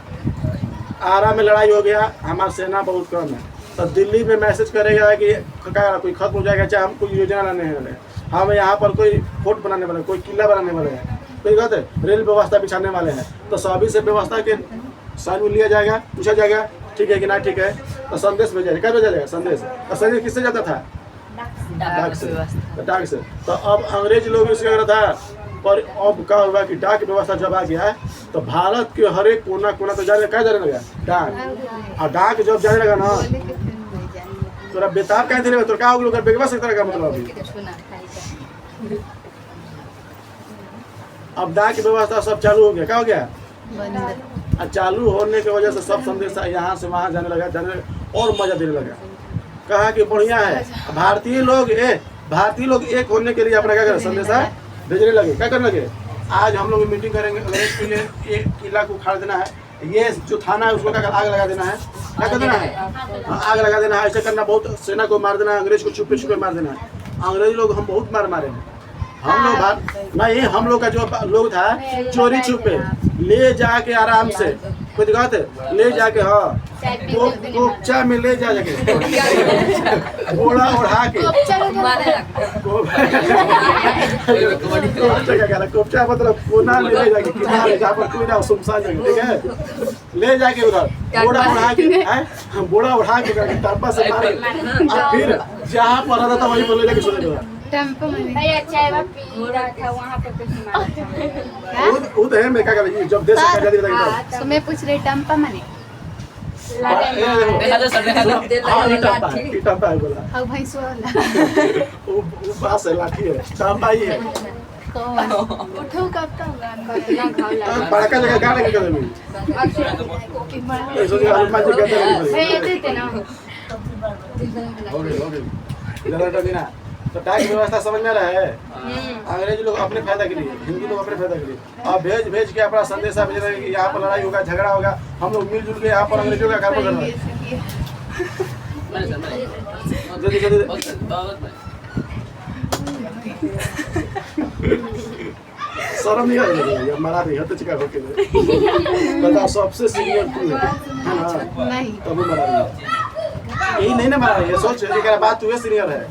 आरा में लड़ाई हो गया, हमारी सेना बहुत कम है, तो दिल्ली में मैसेज करेगा कि क्या कोई खत्म हो जाएगा, चाहे हम कोई योजना लाने वाले हैं, हम यहाँ पर कोई फोर्ट बनाने वाले, कोई किला बनाने वाले हैं, कोई कहते रेल व्यवस्था बिछाने वाले हैं, तो सभी से व्यवस्था के साथ लिया जाएगा, पूछा जाएगा ठीक है कि ना ठीक है। तो संदेश भेजा क्या भेजा जाएगा संदेश। और संदेश किससे जाता था? डाक से। तो डाक से तो अब अंग्रेज लोग इसका कर था। पर अब क्या हुआ कि डाक व्यवस्था जब आ गया तो भारत के हर एक कोना कोना तो जाने क्या जाने लगा डाक। और डाक जब जाने लगा ना तोरा बेताब कह दे तो क्या हो गया बेगवा सकता का मतलब अभी अब डाक व्यवस्था सब चालू हो गया। क्या हो गया? और चालू होने की वजह से सब संदेश यहाँ से वहाँ जाने लगा और मजा देने लगा। कहा कि बढ़िया है भारतीय लोग एक होने के लिए अपना क्या करें संदेशा भेजने लगे। क्या करने लगे? आज हम लोग मीटिंग करेंगे अंग्रेज के लिए एक किला को उखाड़ देना है, ये जो थाना है उसको क्या आग लगा देना है। क्या कर देना है? आग लगा देना है। ऐसे करना बहुत सेना को मार देना है, अंग्रेज को छुपे छुपे मार देना है। अंग्रेज लोग हम बहुत मारे हैं हम लोग नहीं हम लोग का जो लोग था चोरी छुपे ले जाके आराम से कोई दिक्कत है ले जाके हाँ कोपचा में ले जाके घोड़ा उड़ा के कोपचा मतलब कोना में ले जाके किनारे जहाँ पर कोई ना सुनसान जगह ठीक है ले जाके उधर घोड़ा उड़ा के टप्पा से मारे और फिर जहाँ पर आता था वहीं पर ले जाके सोने टेम्पो में चाय पी रहा था वहाँ पे कुछ मारा वो तो है मैं क्या कर जब देश आजादी लगी तो मैं पूछ रही टेम्पो में टम्पा है बोला हाँ भाई सो वो बास है लाठी है टम्पा ही है उठो कब तक बड़का जगह गाने के कदम में ऐसे जो हनुमान जी कहते हैं देते ना हो गई जरा टगिना तो टैक्स व्यवस्था समझ में रहा है। अंग्रेज लोग अपने फायदा के लिए हिंदू लोग अपने फायदा के लिए और भेज के अपना संदेशा भेज रहे हैं कि यहाँ पर लड़ाई होगा झगड़ा होगा हम लोग मिलजुल के यहाँ पर अंग्रेजों का कार्य कर रहे हैं। शर्म नहीं आ रही है मरा रही है तो चिका होके बता सबसे सीनियर तू है ना नहीं तब मरा रही है यही नहीं ना मरा रही है सोच लेकिन बात तू सीनियर है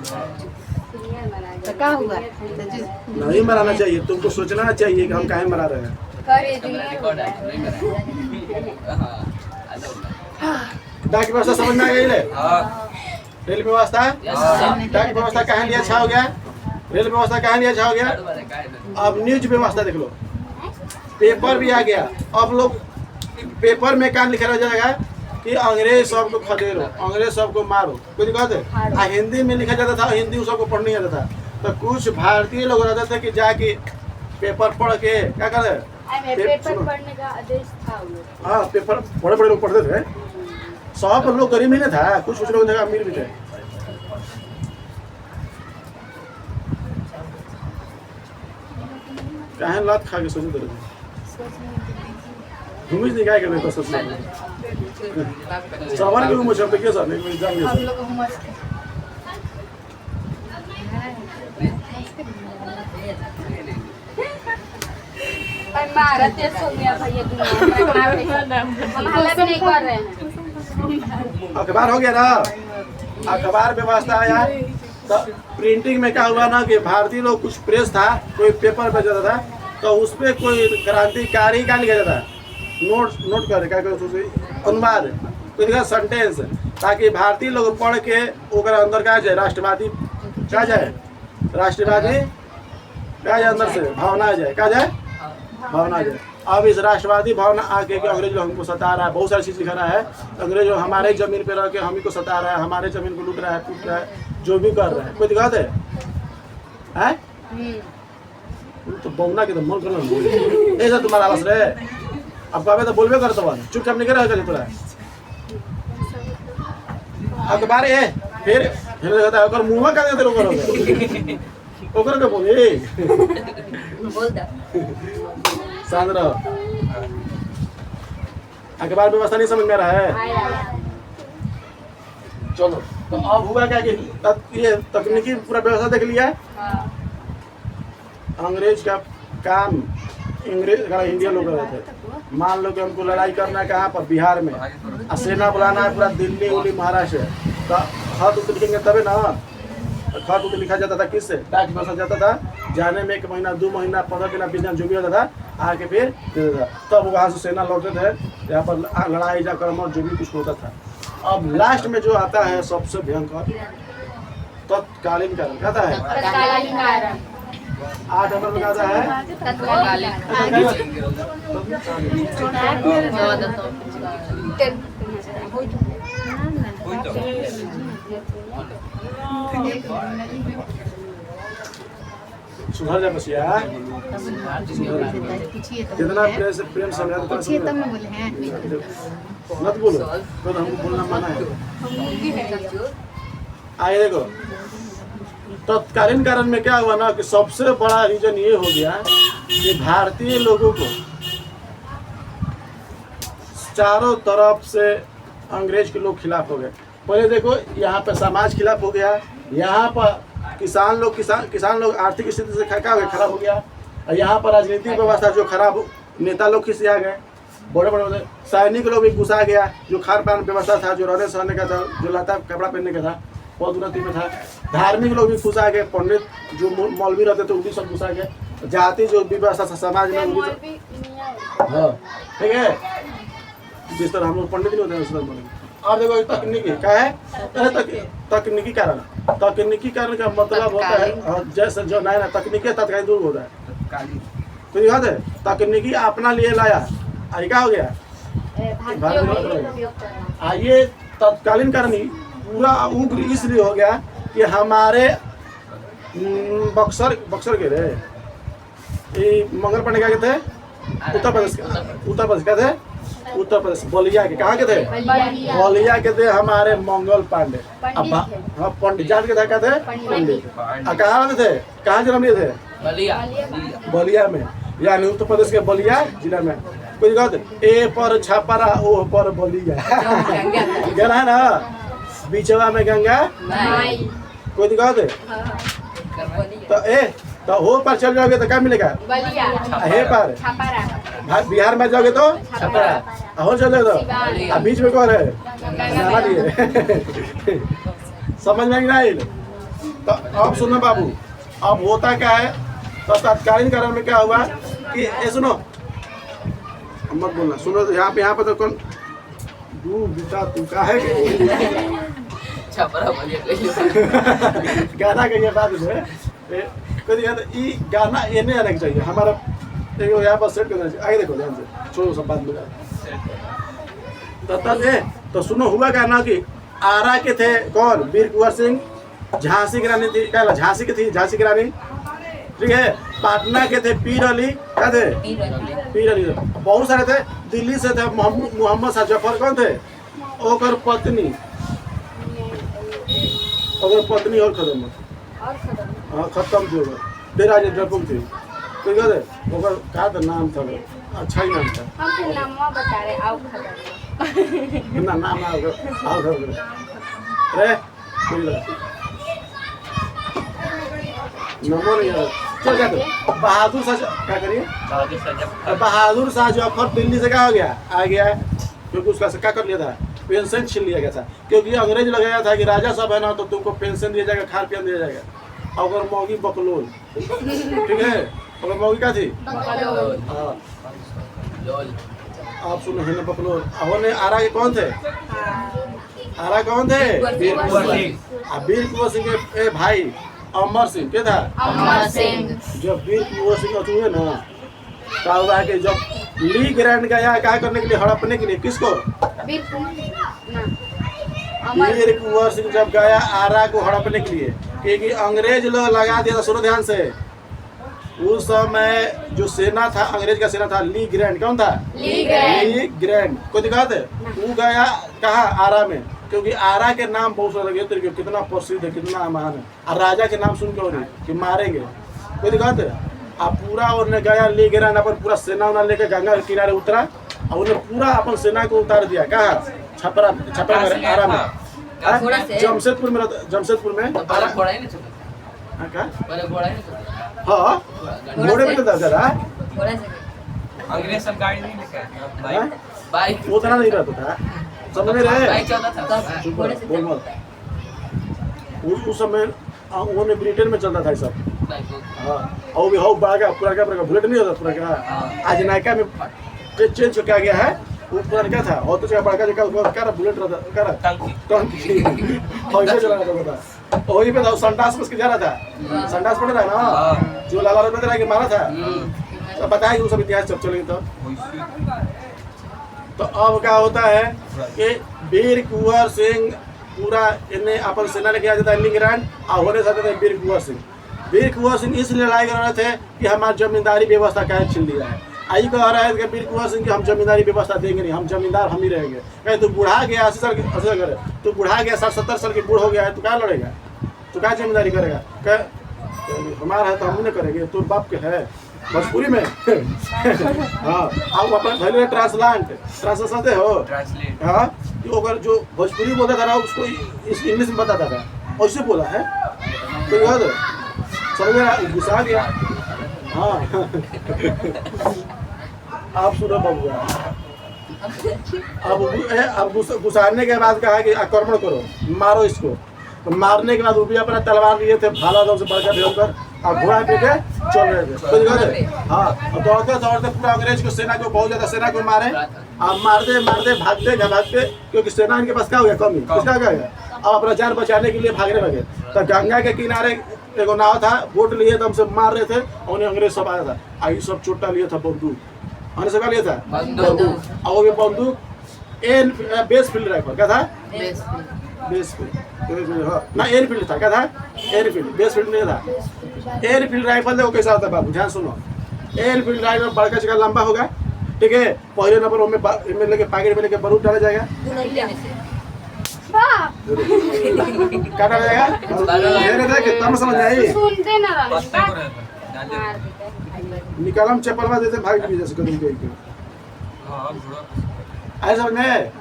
तो क्या हुआ नहीं मराना चाहिए तुमको सोचना चाहिए कि हम काहे मरा रहे हैं। डाक व्यवस्था समझ में आ गई ले रेल व्यवस्था डाक व्यवस्था कहाँ लिया अच्छा हो गया रेल व्यवस्था कहाँ लिया अच्छा हो गया। अब न्यूज व्यवस्था देख लो पेपर भी आ गया। अब लोग पेपर में क्या लिखा रह जाएगा कि अंग्रेज सबको खदेड़ो अंग्रेज सबको मारो कोई दिक्कत है। हिंदी में लिखा जाता था हिंदी सबको पढ़ नहीं आता था तो कुछ भारतीय लोग रहते थे कि जाके पेपर पढ़ के क्या करते पेपर पढ़ने का आदेश था हाँ पेपर बड़े लोग पढ़ते थे। सब लोग गरीब नहीं था कुछ लोग अमीर भी थे। कहे लात खा के सोचते रहे घूमिस नहीं क्या करते सोचते सवाल के मुझे पे क्या सर नहीं जान गए हम लोग हुमस पर मारते सोनिया भैया दुनिया हम हालत नहीं कर रहे हैं। अखबार हो गया ना अखबार व्यवस्था आया तो प्रिंटिंग में क्या हुआ ना कि भारतीय लोग कुछ प्रेस था कोई पेपर पे जाता था तो उस पर कोई क्रांतिकारी क्या लिखा जाता नोट कर क्या अनुवाद कोई सेंटेंस ताकि भारतीय लोग पढ़ के ओकरा अंदर क्या जाए राष्ट्रवादी क्या जाए राष्ट्रवादी क्या जाए अंदर से भावना आ जाए क्या जाए भावना आ जाए। अब इस राष्ट्रवादी भावना आके कि अंग्रेज लोग हमको सता रहा है बहुत सारी चीज़ लिखा रहा है अंग्रेज लोग हमारे जमीन पे रह के हम ही को सता रहा है हमारे जमीन को लूट रहा है टूट रहा है जो भी कर रहा है कोई दिक्कत है तो बौना के तो मन कर ऐसा तुम्हारा आवाज रे अब कहे तो बोलबे करते बन चुपचाप नहीं रह तोरा अखबार ए फिर देखता है मुँह का देते लोग ओकर के बोले बोल दो शांत रहो अखबार व्यवस्था नहीं समझ में रहा है। चलो तो अब हुआ क्या कि ये तकनीकी पूरा व्यवस्था देख लिया अंग्रेज का काम इंडिया लोग रहे थे। मान लो कि हमको लड़ाई करना है कहाँ पर बिहार में सेना बुलाना है पूरा दिल्ली उल्ली महाराष्ट्र तो हाथ उतर तबे ना खत उत लिखा जाता था किससे, डाक भेजा जाता था, जाने में 1 महीना 2 महीना 15 दिन 20 दिन जो भी होता था आके फिर दे देता था। तब वहाँ से सेना लौटते थे, यहाँ पर लड़ाई जाकर और जो भी कुछ होता था। अब लास्ट में जो आता है सबसे भयंकर तत्कालीन कारण, कहता है तत्कालीन कारण 8 नंबर में कहता है तत्कालीन सुधर जा बसिया, जितना प्रेम से समझा उतना पूछिए तब न बोले हैं। मत बोलो तो हमको बोलना मना है। आगे देखो तत्कालीन कारण में क्या हुआ ना कि सबसे बड़ा रीजन ये हो गया कि भारतीय लोगों को चारों तरफ से अंग्रेज के लोग खिलाफ हो गए। पहले देखो यहाँ पे समाज खिलाफ हो गया, यहाँ पर किसान लोग आर्थिक स्थिति से खराब हो गया, और यहाँ पर राजनीतिक व्यवस्था जो खराब, नेता लोग खिसिया गए, बड़े सैनिक लोग भी घुसा गया, जो खान पान व्यवस्था था, जो रहने सहने का था, जो लता कपड़ा पहनने का था बहुत उन्नति में था, धार्मिक लोग भी घुसा गए, पंडित जो मौलवी रहते थे वो भी सब घुसा गए, जाति जो व्यवस्था था समाज में वो भी हाँ ठीक है, जिस तरह हम लोग पंडित नहीं होते हैं उस तरह बोलेंगे। अब देखो तकनीकी क्या है, तकनीकी कारण का मतलब होता है जैसे जो नया तकनीकी तत्कालीन दूर होता है, तो याद है तकनीकी अपना लिए लाया, क्या हो गया ये तत्कालीन कारण ही पूरा उग्र इसलिए हो गया कि हमारे बक्सर के थे मंगल पांडे क्या थे, उत्तर प्रदेश क्या थे, उत्तर प्रदेश बलिया के, कहाँ के थे, बलिया के थे हमारे मंगल पांडे। हाँ पंडित जात के थे, क्या थे पंडित, कहाँ रहते थे, कहाँ जन्म लिए थे, बलिया में, यानी उत्तर प्रदेश के बलिया जिला में। कोई कहते ए पर छापरा ओ पर बलिया गाना है ना, बीचवा में गंगा कोई कहते तो हो पर चल जाओगे तो क्या मिलेगा, हे पर बिहार में जाओगे तो छपरा, हो चल जाओगे तो बीच में कौन है, समझ में नहीं आई। तो अब सुनो बाबू, अब होता क्या है, तो तत्कालीन कारण में क्या हुआ कि ये सुनो मत बोलना, सुनो यहाँ पे तो कौन तू का है गाना कहिए बाद में कभी गाना ये नहीं आना चाहिए हमारा, देखो यहाँ पर सेट करना चाहिए। आगे देखो ध्यान से, छोड़ो सब बात में तो सुनो हुआ क्या ना कि आरा के थे कौन, वीर कुंवर सिंह, झांसी की रानी थी, क्या झांसी की थी, झांसी की रानी ठीक है, पाटना के थे पीर अली, क्या थे पीर अली, बहुत सारे थे, दिल्ली से थे मोहम्मद शाह जफर, कौन थे ओकर पत्नी और खत्म हाँ खत्म थी फिर आज ड्रपुल थी, तो कहते ओकर का तो नाम था, अच्छा ही नाम था, हम फिर नामवा बता रहे आओ खबर ना नाम आओ खबर रे नंबर नहीं याद, चल जाते बहादुर शाह क्या करिए, बहादुर शाह जफर दिल्ली से क्या हो गया आ गया, क्योंकि उसका क्या कर लिया था, पेंशन छीन लिया गया था, क्योंकि अंग्रेज लगाया था कि राजा सब है ना तो तुमको पेंशन दिया जाएगा, खान पियन दिया जाएगा। अगर मौगी बकलोल ठीक है, अगर मौगी क्या थी आप सुनो है ना बकलोल, ने आरा के कौन थे, आरा कौन थे वीर कुंवर सिंह के भाई अमर सिंह, क्या था अमर सिंह। जब वीर कुंवर सिंह हुए ना क्या हुआ कि जब ली ग्रैंड गया क्या करने के लिए, हड़पने के लिए, किसको वीर कुंवर सिंह जब गया आरा को हड़पने के लिए, क्योंकि अंग्रेज लोग लगा दिया था, सुनो ध्यान से, उस समय जो सेना था अंग्रेज का सेना था ली ग्रैंड, कौन था ली ग्रैंड, कोई दिखा थे, वो गया कहा आरा में, क्योंकि आरा के नाम बहुत लगे तो कितना प्रसिद्ध है, कितना महान है, और राजा के नाम सुन के और कि मारेंगे, कोई दिखा थे, अब पूरा उन्हें गया ली ग्रैंड, अपन पूरा सेना उना लेकर गंगा के किनारे उतरा और उन्हें पूरा अपन सेना को उतार दिया, कहा छपरा आरा में, जमशेदपुर में, जमशेदपुर में हाँ घोड़े में था जरा, अंग्रेज सब गाड़ी नहीं लेके बाइक उतना नहीं रहता था, समझ में रहे, बाइक चलता था, उस समय उन्होंने ब्रिटेन में चलता था ये सब। बाइक को हाँ और भी हो बड़ा पुराना बुलेट नहीं होता पुराना, आज नायका में चेंज क्या गया है, वो पुराना था और तो जगह बड़का जगह क्या बुलेट रहता क्या टंकी ऐसे चला रहा था। वही पे था संडास बस के जा रहा था, संडास पड़ रहा है ना जो लाला रविंद्र राय के मारा था, तो बताया वो सब इतिहास जब चलेंगे तो अब क्या होता है कि वीर कुंवर सिंह पूरा इन्हें अपन सेना लेके आ जाता है इंग्लैंड और होने जाते थे वीर कुंवर सिंह। वीर कुंवर सिंह इसलिए लड़ाई कर रहे थे कि हमारी जमींदारी व्यवस्था क्या छीन लिया है। आई कह रहा है कि वीर कुंवर सिंह की हम जमींदारी व्यवस्था देंगे नहीं, हम जमींदार हम ही रहेंगे। कहे तू बुढ़ा गया 80 साल करे, तू बुढ़ा गया 60-70 साल की बूढ़ हो गया है, तू क्या लड़ेगा, तू क्या जमींदारी करेगा। कह हमारा है तो हम नहीं करेंगे, तू बाप के है भोजपुरी में हाँ आप अपन पहले ट्रांसलेशन दे हो ट्रांसलेट हाँ कि अगर जो भोजपुरी बोलता था ना उसको इंग्लिश में बताता था और उससे बोला है तो याद है समझ में घुसा गया। हाँ आप सुनो बाबू अब घुसाने के बाद कहा कि आक्रमण करो, मारो इसको। तो मारने के बाद वो भी अपना तलवार लिए थे, भाला दम से बढ़कर भेजकर और घोड़ा पे के चल रहे थे। तो हाँ दौड़ते दौड़ते पूरा अंग्रेज को सेना को बहुत ज्यादा सेना को मारे और मारते भागते क्योंकि सेना इनके पास क्या हो गया कमी, किसका क्या गया। अब अपना जान बचाने के लिए भागने लगे। तो गंगा के किनारे एगो नाव था, बोट लिए तो हमसे मार रहे थे और उन्हें अंग्रेज सब आया था। आई सब चोटा लिया था बंदूक, हमने सब लिया था बंदूक और वो बंदूक बेस फील्ड राइफल क्या था, बेस फील्ड ना एयरफील्ड था क्या था, एयरफील्ड बेस फील्ड नहीं था। एयरफील्ड राइफल देखो कैसा होता है बाबू ध्यान सुनो। एयरफील्ड राइफल बड़का जगह लंबा होगा, ठीक है। पहले नंबर में लेके पैकेट में लेके बारूद डाला जाएगा, क्या डाला जाएगा कितना में समझ आई। सुनते ना पत्ते को रहता मार देते निकालम चप्पल में देते भाग भी जैसे कदम के हां बुरा ऐसा समझ में।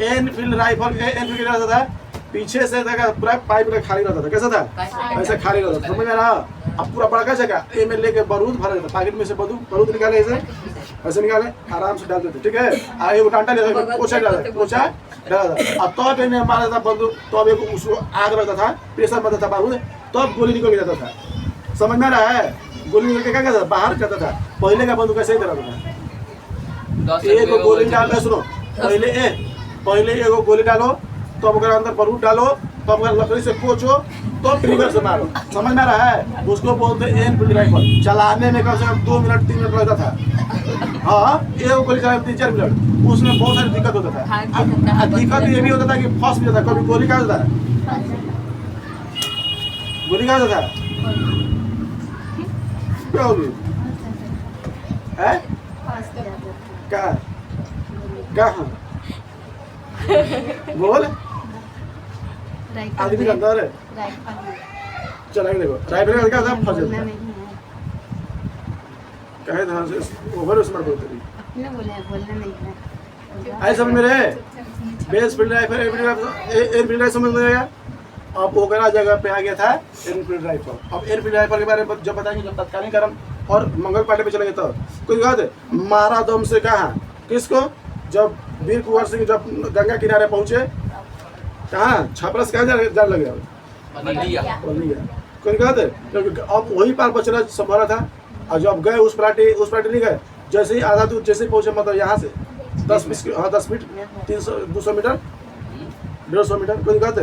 एनफील्ड राइफल एनफील्ड रहता था पीछे से देखा पूरा पाइप का खाली रहता था, कैसा था ऐसे खाली रहता था, समझ में रहा। अब पूरा बड़का जगह ए में लेके बारूद भरा जाता, पैकेट में से बारूद निकाले ऐसे निकाले आराम से डाल देते, ठीक है। आ एगो डांटा लेता पोछा डाला और तब इन्हें मारा था बंदूक, तब एक उसको आग लगता था, प्रेशर बनता था बारूद, तब गोली निकल जाता था। समझ में रहा है। गोली निकल के क्या करता था, बाहर करता था। पहले का बंदूक ऐसे ही करता था, एक गोली डाल सुनो पहले एगो गोली डालो तो अगर अंदर बारूद डालो तो अगर लकड़ी से कोचो तो ट्रिगर से मारो, समझ में रहा है। उसको बोलते हैं एनफील्ड राइफल। चलाने में कम से कम 2 मिनट 3 मिनट लगता था। हाँ एक गोली चलाने में 3-4 मिनट, उसमें बहुत सारी दिक्कत होता था। दिक्कत ये भी होता था कि फंस भी जाता, कभी गोली का होता था, गोली का होता था क्या होगी है क्या बोल आदमी का अंदर है चला देखो राइफल का क्या था फंस जाता कहे था ओवर स्मार्ट बोलते बोलना नहीं है। आई समझ में रहे। Base field rifle airfield rifle समझ में आएगा। अब ओगरा जगह पे आ गया था एयरफील्ड राइफल। अब एयरफील्ड राइफल के बारे में जब बताएंगे जब तत्कालीन कर्म और मंगल पांडे पे चलेंगे तो कुछ बात मारा दम से कहा किसको, जब वीर कुंवर सिंह जब गंगा किनारे पहुंचे कहाँ छपरस कहाँ जा लगे कोई कहते क्योंकि अब वही पार बचना संभव था। और जब गए उस पार्टी नहीं गए, जैसे ही आधा दूर जैसे ही पहुंचे मतलब यहाँ से 10 फीट 200 मीटर 150 मीटर कोई कहते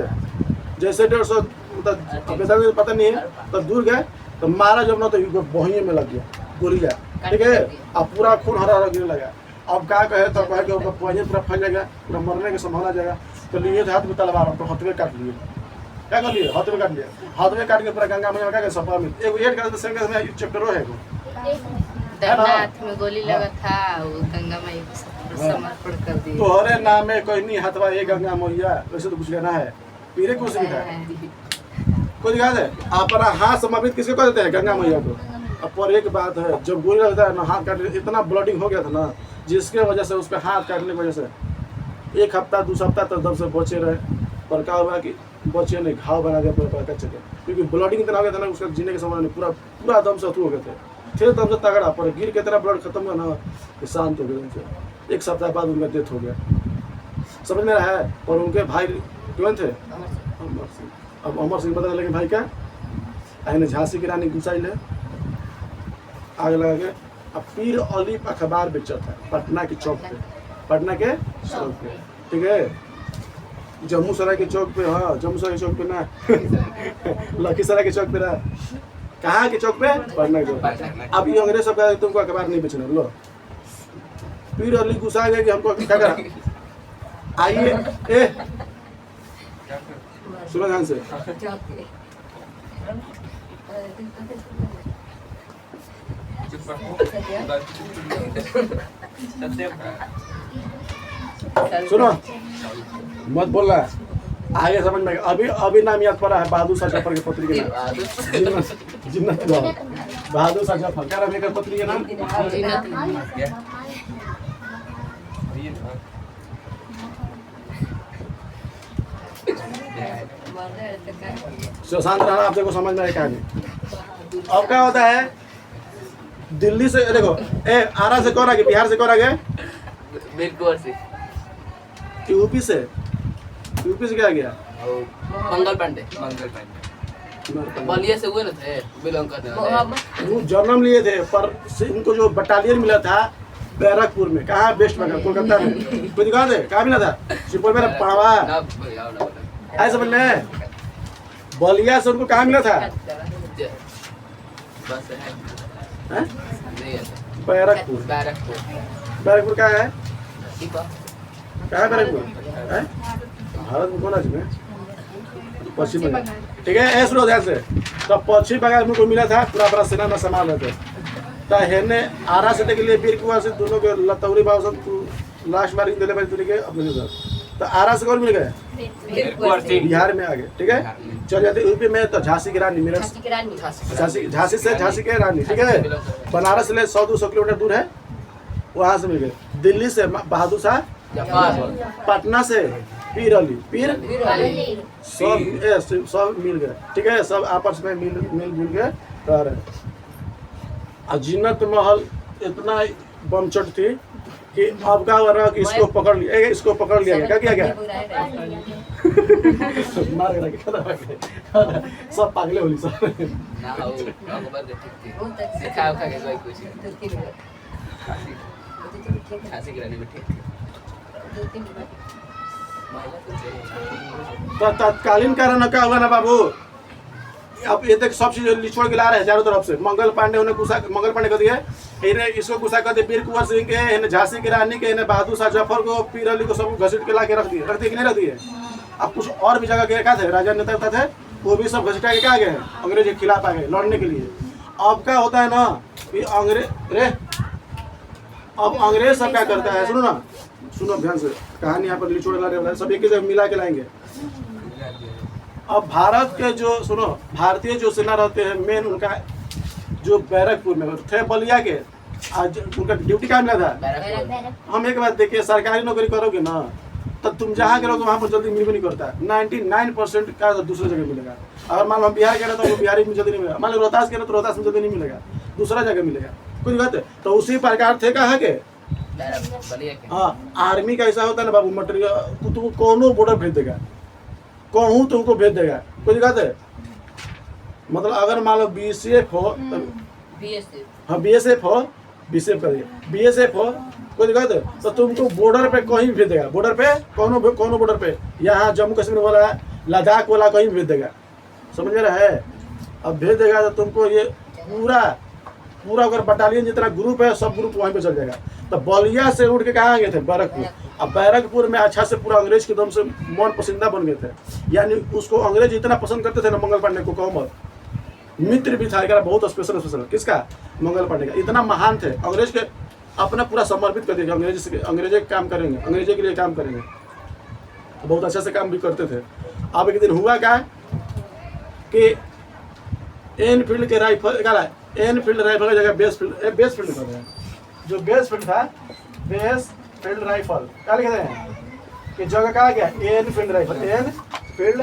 जैसे 150 मतलब पता नहीं है तब दूर गए तो मारा जब ना तो बहिए में लग गया गोली गया, ठीक है। अब पूरा खून हरा गिरने लगा। अब क्या कहे तो कहे कि पॉइजन पूरा फैल जाएगा, पूरा मरने की संभावना जाएगा। तो लिए हाथ में तलवार तो हाथ में काट लिए, क्या कर लिए हाथ में काट लिया, हाथ में काट के पूरा गंगा मैया का सफा में एगो एड कर संग में चैप्टरो है दरनाथ में गोली लगा था, वो गंगा माई को समर्पण कर दिया। तोहरे नाम में कोई नहीं हथवा ये गंगा मैया, वैसे तो कुछ लेना है पीरे कुछ नहीं है कोई दिखा दे अपना हाथ समर्पित किसको कर देते हैं गंगा मैया को। अब पर एक बात है जब गोली लगता है ना हाथ काट इतना ब्लडिंग हो गया था ना जिसके वजह से उसका हाथ काटने की वजह से 1 हफ्ता 2 हफ्ता तक दम से बचे रहे। पर क्या हुआ कि बचे नहीं, घाव बना दिया पूरा कच्चे के, क्योंकि ब्लडिंग इतना हो गया था ना उसका जीने के समय नहीं, पूरा दम से अथरू हो गए थे। फिर दम से तगड़ा पर गिर के तरह ब्लड खत्म हुआ ना तो शांत हो गए उनसे। 1 सप्ताह बाद उनका डेथ हो गया, समझ में रहा है। और उनके भाई कौन थे, अमर सिंह। अब अमर सिंह बता लेकिन भाई क्या आने झांसी की रानी घुसाई ले आग लगा के। अब पीर अली अखबार बेचता है पटना के चौक पे, पटना के चौक पे, ठीक है। जम्मू सराय के चौक पे, हाँ जम्मू सराय के चौक पे ना लखीसराय के चौक पे ना, कहाँ के चौक पे? पटना के चौक पे। अब ये अंग्रेज सब तुमको अखबार नहीं बेचना, लो पीर अली घुसा गए कि हमको क्या करा। आइए ए सुनो ध्यान से, सुनो मत बोलना, आगे समझ में। अभी अभी नाम याद पड़ा है बहादुर शाह जफर के पत्री के नाम, जिन्नत बहादुर शाह जफर। क्या नाम है पत्री के नाम? शांत रहना, आप देखो समझ में आए कहानी। अब क्या होता है, दिल्ली से देखो आरा से कौन आ गया, बिहार से कौन आ गया, यूपी से क्या गया, मंगल पांडे बलिया से हुए ना थे, बिलोंग करने वाले। वो जन्म लिए थे पर इनको जो बटालियन मिला था बैरकपुर में, कहाँ वेस्ट बंगाल कोलकाता में, कोई दिखा दे कहाँ मिला था, सुपौल में पड़वा, ऐसे समझ में। बलिया से उनको कहाँ मिला था, बैरकपुर। बैरकपुर कहाँ है, कहाँ है बैरकपुर? भारत में कौन राज्य में? पश्चिम बंगाल, ठीक है। ऐसे लो ध्यान से। तो पश्चिम बंगाल में को मिला था, पूरा सेना में संभाल रहे थे। तो हेने आरा से के लिए बीर कुआं से दोनों के लतौरी बाबू लास्ट बार दिले बारी तुरी के अपने साथ। तो आरा से कौन मिल गए, बिहार में आ गए, ठीक है। चल जाते यूपी में तो झांसी की रानी, मेरठ झांसी से झांसी के रानी, ठीक है। बनारस से 100-200 किलोमीटर दूर है, वहाँ से मिल गए। दिल्ली से बहादुर शाह, पटना से पीर अली, सब मिल गए, ठीक है। सब आपस में मिल के रह रहे। और जिन्नत महल इतना बमचट थी कि अब क्या हो रहा कि इसको पकड़ लिया गया। क्या किया गया मार सब पागले होली सब। तो तत्कालीन कारण क्या हुआ ना बाबू, अब ये तक सब चीज निचोड़ के ला रहे हैं चारों तरफ से। मंगल पांडे उन्हें मंगल पांडे कर दिए, इन्हें इसको गुस्सा कर दिए वीर कुंवर सिंह के, इन्हें झांसी की रानी के, इन्हें बहादुर शाह जफर को, पीर अली को सब घसीट के ला के रख दिए कि नहीं रख दिए। अब कुछ और भी जगह के क्या थे, राजा नेता थे, वो भी सब घसीटा के क्या गए, अंग्रेज के खिलाफ आ गए लड़ने के लिए। अब क्या होता है ना कि अंग्रेज सब क्या करता है, सुनो ध्यान से, कहानी यहाँ पर निचोड़ ला रहे सब एक ही जगह मिला के लाएंगे। अब भारत के जो भारतीय जो सेना रहते हैं मेन, उनका जो बैरकपुर में थे बलिया के, आज उनका ड्यूटी क्या मिला था। हम एक बात देखिए, सरकारी नौकरी करोगे ना तो तुम जहाँ करोगे वहाँ पर जल्दी मिल भी नहीं करता। 99% का दूसरी जगह मिलेगा। अगर मान लो हम बिहार के रहे तो बिहार में जल्दी नहीं मिलेगा, मान लो रोहतास के रहे तो रोहतास में जल्दी नहीं मिलेगा, दूसरा जगह मिलेगा, कुछ बात है। तो उसी प्रकार थे कहाँ के, हाँ आर्मी का ऐसा होता है ना बाबू, मटेरियल तुमको कोनो बॉर्डर भेज देगा, कहूँ तुमको भेज देगा, कोई दिक्कत है। मतलब अगर मान लो BSF हो, हाँ BSF हो, BSF कर दिया, BSF हो, कोई दिक्कत है, तो तुमको बॉर्डर पे कहीं भी भेज देगा, बॉर्डर पे कोनो बॉर्डर पे, यहाँ जम्मू कश्मीर वाला, लद्दाख वाला कहीं भी भेज देगा, समझ में रहा है। अब भेज देगा तो तुमको ये पूरा अगर बटालियन जितना ग्रुप है सब ग्रुप वहीं पे चल जाएगा। तो बलिया से उठ के कहाँ गए थे, बैरकपुर। अब बैरकपुर में अच्छा से पूरा अंग्रेज के दम से मन पसंदीदा बन गए थे, यानी उसको अंग्रेज इतना पसंद करते थे ना मंगल पांडे को, कहो मत। मित्र भी था बहुत स्पेशल, किसका, मंगल पांडे का। इतना महान थे, अंग्रेज के अपना पूरा समर्पित कर दिया, अंग्रेज के काम करेंगे, अंग्रेजी के लिए काम करेंगे, तो बहुत अच्छा से काम भी करते थे। अब एक दिन हुआ क्या कि एनफील्ड के राइफल का, एनफील्ड राइफल की जगह बेस फील्ड कर रहे हैं। जो बेस फील्ड था, बेस फील्ड राइफल क्या लिख रहे हैं कि जगह कहा गया, एनफील्ड राइफल, एनफील्ड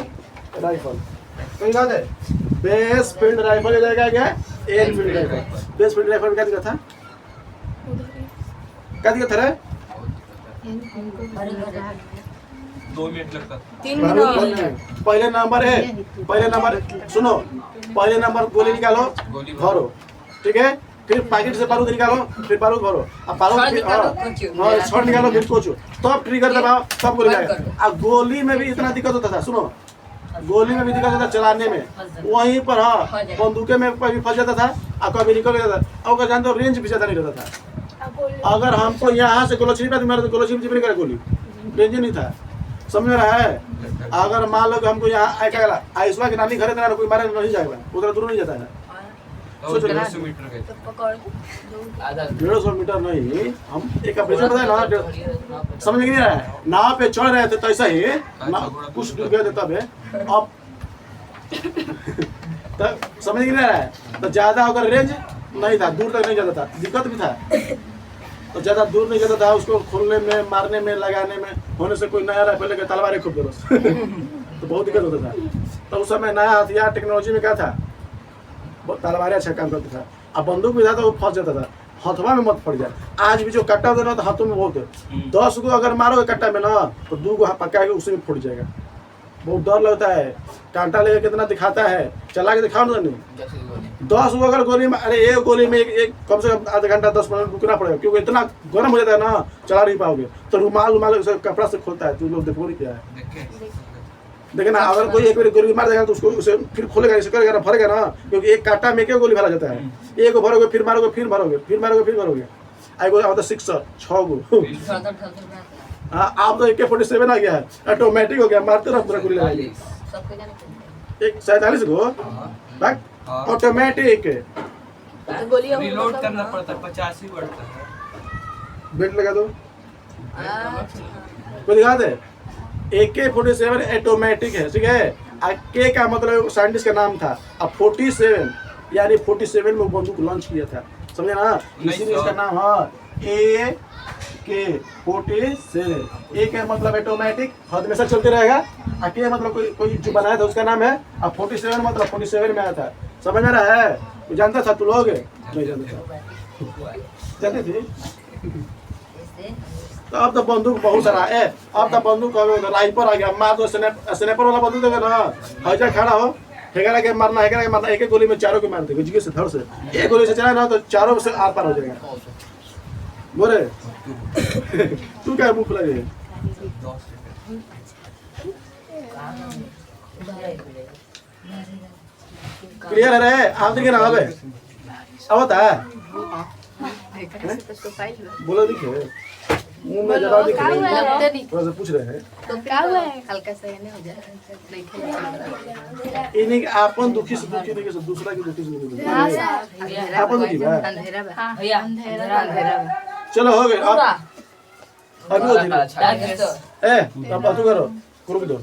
राइफल, कहीं बात है। बेस फील्ड राइफल की जगह गया Enfield rifle. Base field rifle क्या दिखा था, क्या दिखा था रे, 2 मिनट लगता था। 3 मिनट पहले नंबर है, पहले नंबर सुनो, पहले नंबर गोली निकालो गोली भरो, ठीक है, फिर पैकेट से बारूद निकालो, फिर बारूद भरो, अब बारूद छड़ निकालो फिर कोचो, तब ट्रिगर दबाओ, तब गोली जाएगा। अब गोली में भी इतना दिक्कत होता था, सुनो गोली में भी दिक्कत होता चलाने में, वहीं पर हाँ बंदूके में कभी फंस जाता था और कभी निकल जाता था। और जानते हो रेंज भी ज्यादा नहीं रहता था। अगर हमको यहाँ से गोलोची पे मेरे तो गोलोची में नहीं करे गोली, रेंज नहीं था, समझ में रहा है। अगर मान लो कि हमको यहाँ आयुष्मा की नानी घर कोई मारे नहीं जाएगा, उधर दूर नहीं जाता है। सोचो 150 मीटर गए। 150 मीटर नहीं, हम एक ऑपरेशन बताए ना, समझ में नहीं रहा है। नाव पे चढ़ रहे थे तो ऐसा ही कुछ दूर गए थे तब है, अब तब समझ नहीं रहा है। तो ज्यादा अगर रेंज नहीं था, दूर तक नहीं जाता था, दिक्कत भी था, तो ज्यादा दूर नहीं जाता था। उसको खोलने में, मारने में, लगाने में होने से कोई नया राइफल लेकर तलवार खूब दे बस तो बहुत दिक्कत होता था। तो उस समय नया हथियार टेक्नोलॉजी में क्या था, तलवारें अच्छा काम करता था। अब बंदूक भी था तो वो फंस जाता था, हथवा में मत फट जाए। आज भी जो कट्टा होता है ना तो हाथों में बहुत है, 10 को अगर मारोगे कट्टा में ना तो 2 को पका के उसी में फूट जाएगा। बहुत डर लगता है, कांटा लेकर कितना दिखाता है, चला के दिखाओ ना नहीं। 10 को अगर गोली में, अरे एक गोली में एक कम से कम आधा घंटा 10 मिनट रुकना पड़ेगा, क्योंकि इतना गर्म हो जाता है ना, चला नहीं पाओगे। तो रुमाल कपड़ा से खोलता है, तुम लोग देखो नहीं क्या है। देखना अगर कोई एक बार गोली मार देगा तो उसको उसे फिर खोलेगा, ऐसे करेगा ना, भरेगा ना, क्योंकि एक कांटा में क्या गोली भरा जाता है। एक को भरोगे, फिर मारोगे, फिर भरोगे, फिर मारोगे, फिर भरोगे। आई गो आता 6 गो हाँ, आप तो AK-47 आ गया है, ऑटोमेटिक हो गया, मारते रहो पूरा गोली लगाएंगे। एक 47 गो ऑटोमेटिक रिलोड करना पड़ता है, 50 ही बढ़ता है। बेल्ट लगा दो, कोई दिखा दे। AK-47 ऑटोमेटिक है, ठीक है। के का मतलब साइंटिस्ट का नाम था, अब 47 यानी 47 में बंदूक लॉन्च किया था, समझे ना, इसीलिए इसका नाम है AK-47। ए का मतलब ऑटोमेटिक, हमेशा चलते रहेगा, और के मतलब कोई जो बनाया था उसका नाम है, अब 47 मतलब 47 में आया था, समझ में रहा है। तो जानता था तू लोग नहीं जानता था, जानते थे। तो अब तो बंदूक बहुत सारा है, अब तो बंदूक राइफल आ गया, मार दो, स्नैपर वाला बंदूक देगा ना, हजा खड़ा हो, हेगरा के मारना, हेगरा के मारना, एक गोली में चारों के मारते हैं, से धड़ से एक गोली से चला ना तो चारों से आर पार हो जाएगा। बोले तू क्या मुंह खुला है? क्लियर है रे, आप देखिए ना, अब होता है बोलो, दिखे मुंह में जवाब दिखे, थोड़ा सा पूछ रहे हैं तो क्या हुआ है? हल्का सा नहीं हो जाए। इन्हीं आपन दुखी से दुखी नहीं, दूसरा की दुखी से दुखी आपन दुखी बा। अंधेरा भैया, अंधेरा चलो हो गए, अब अभी हो धीरे। अब तू करो, रुक दो।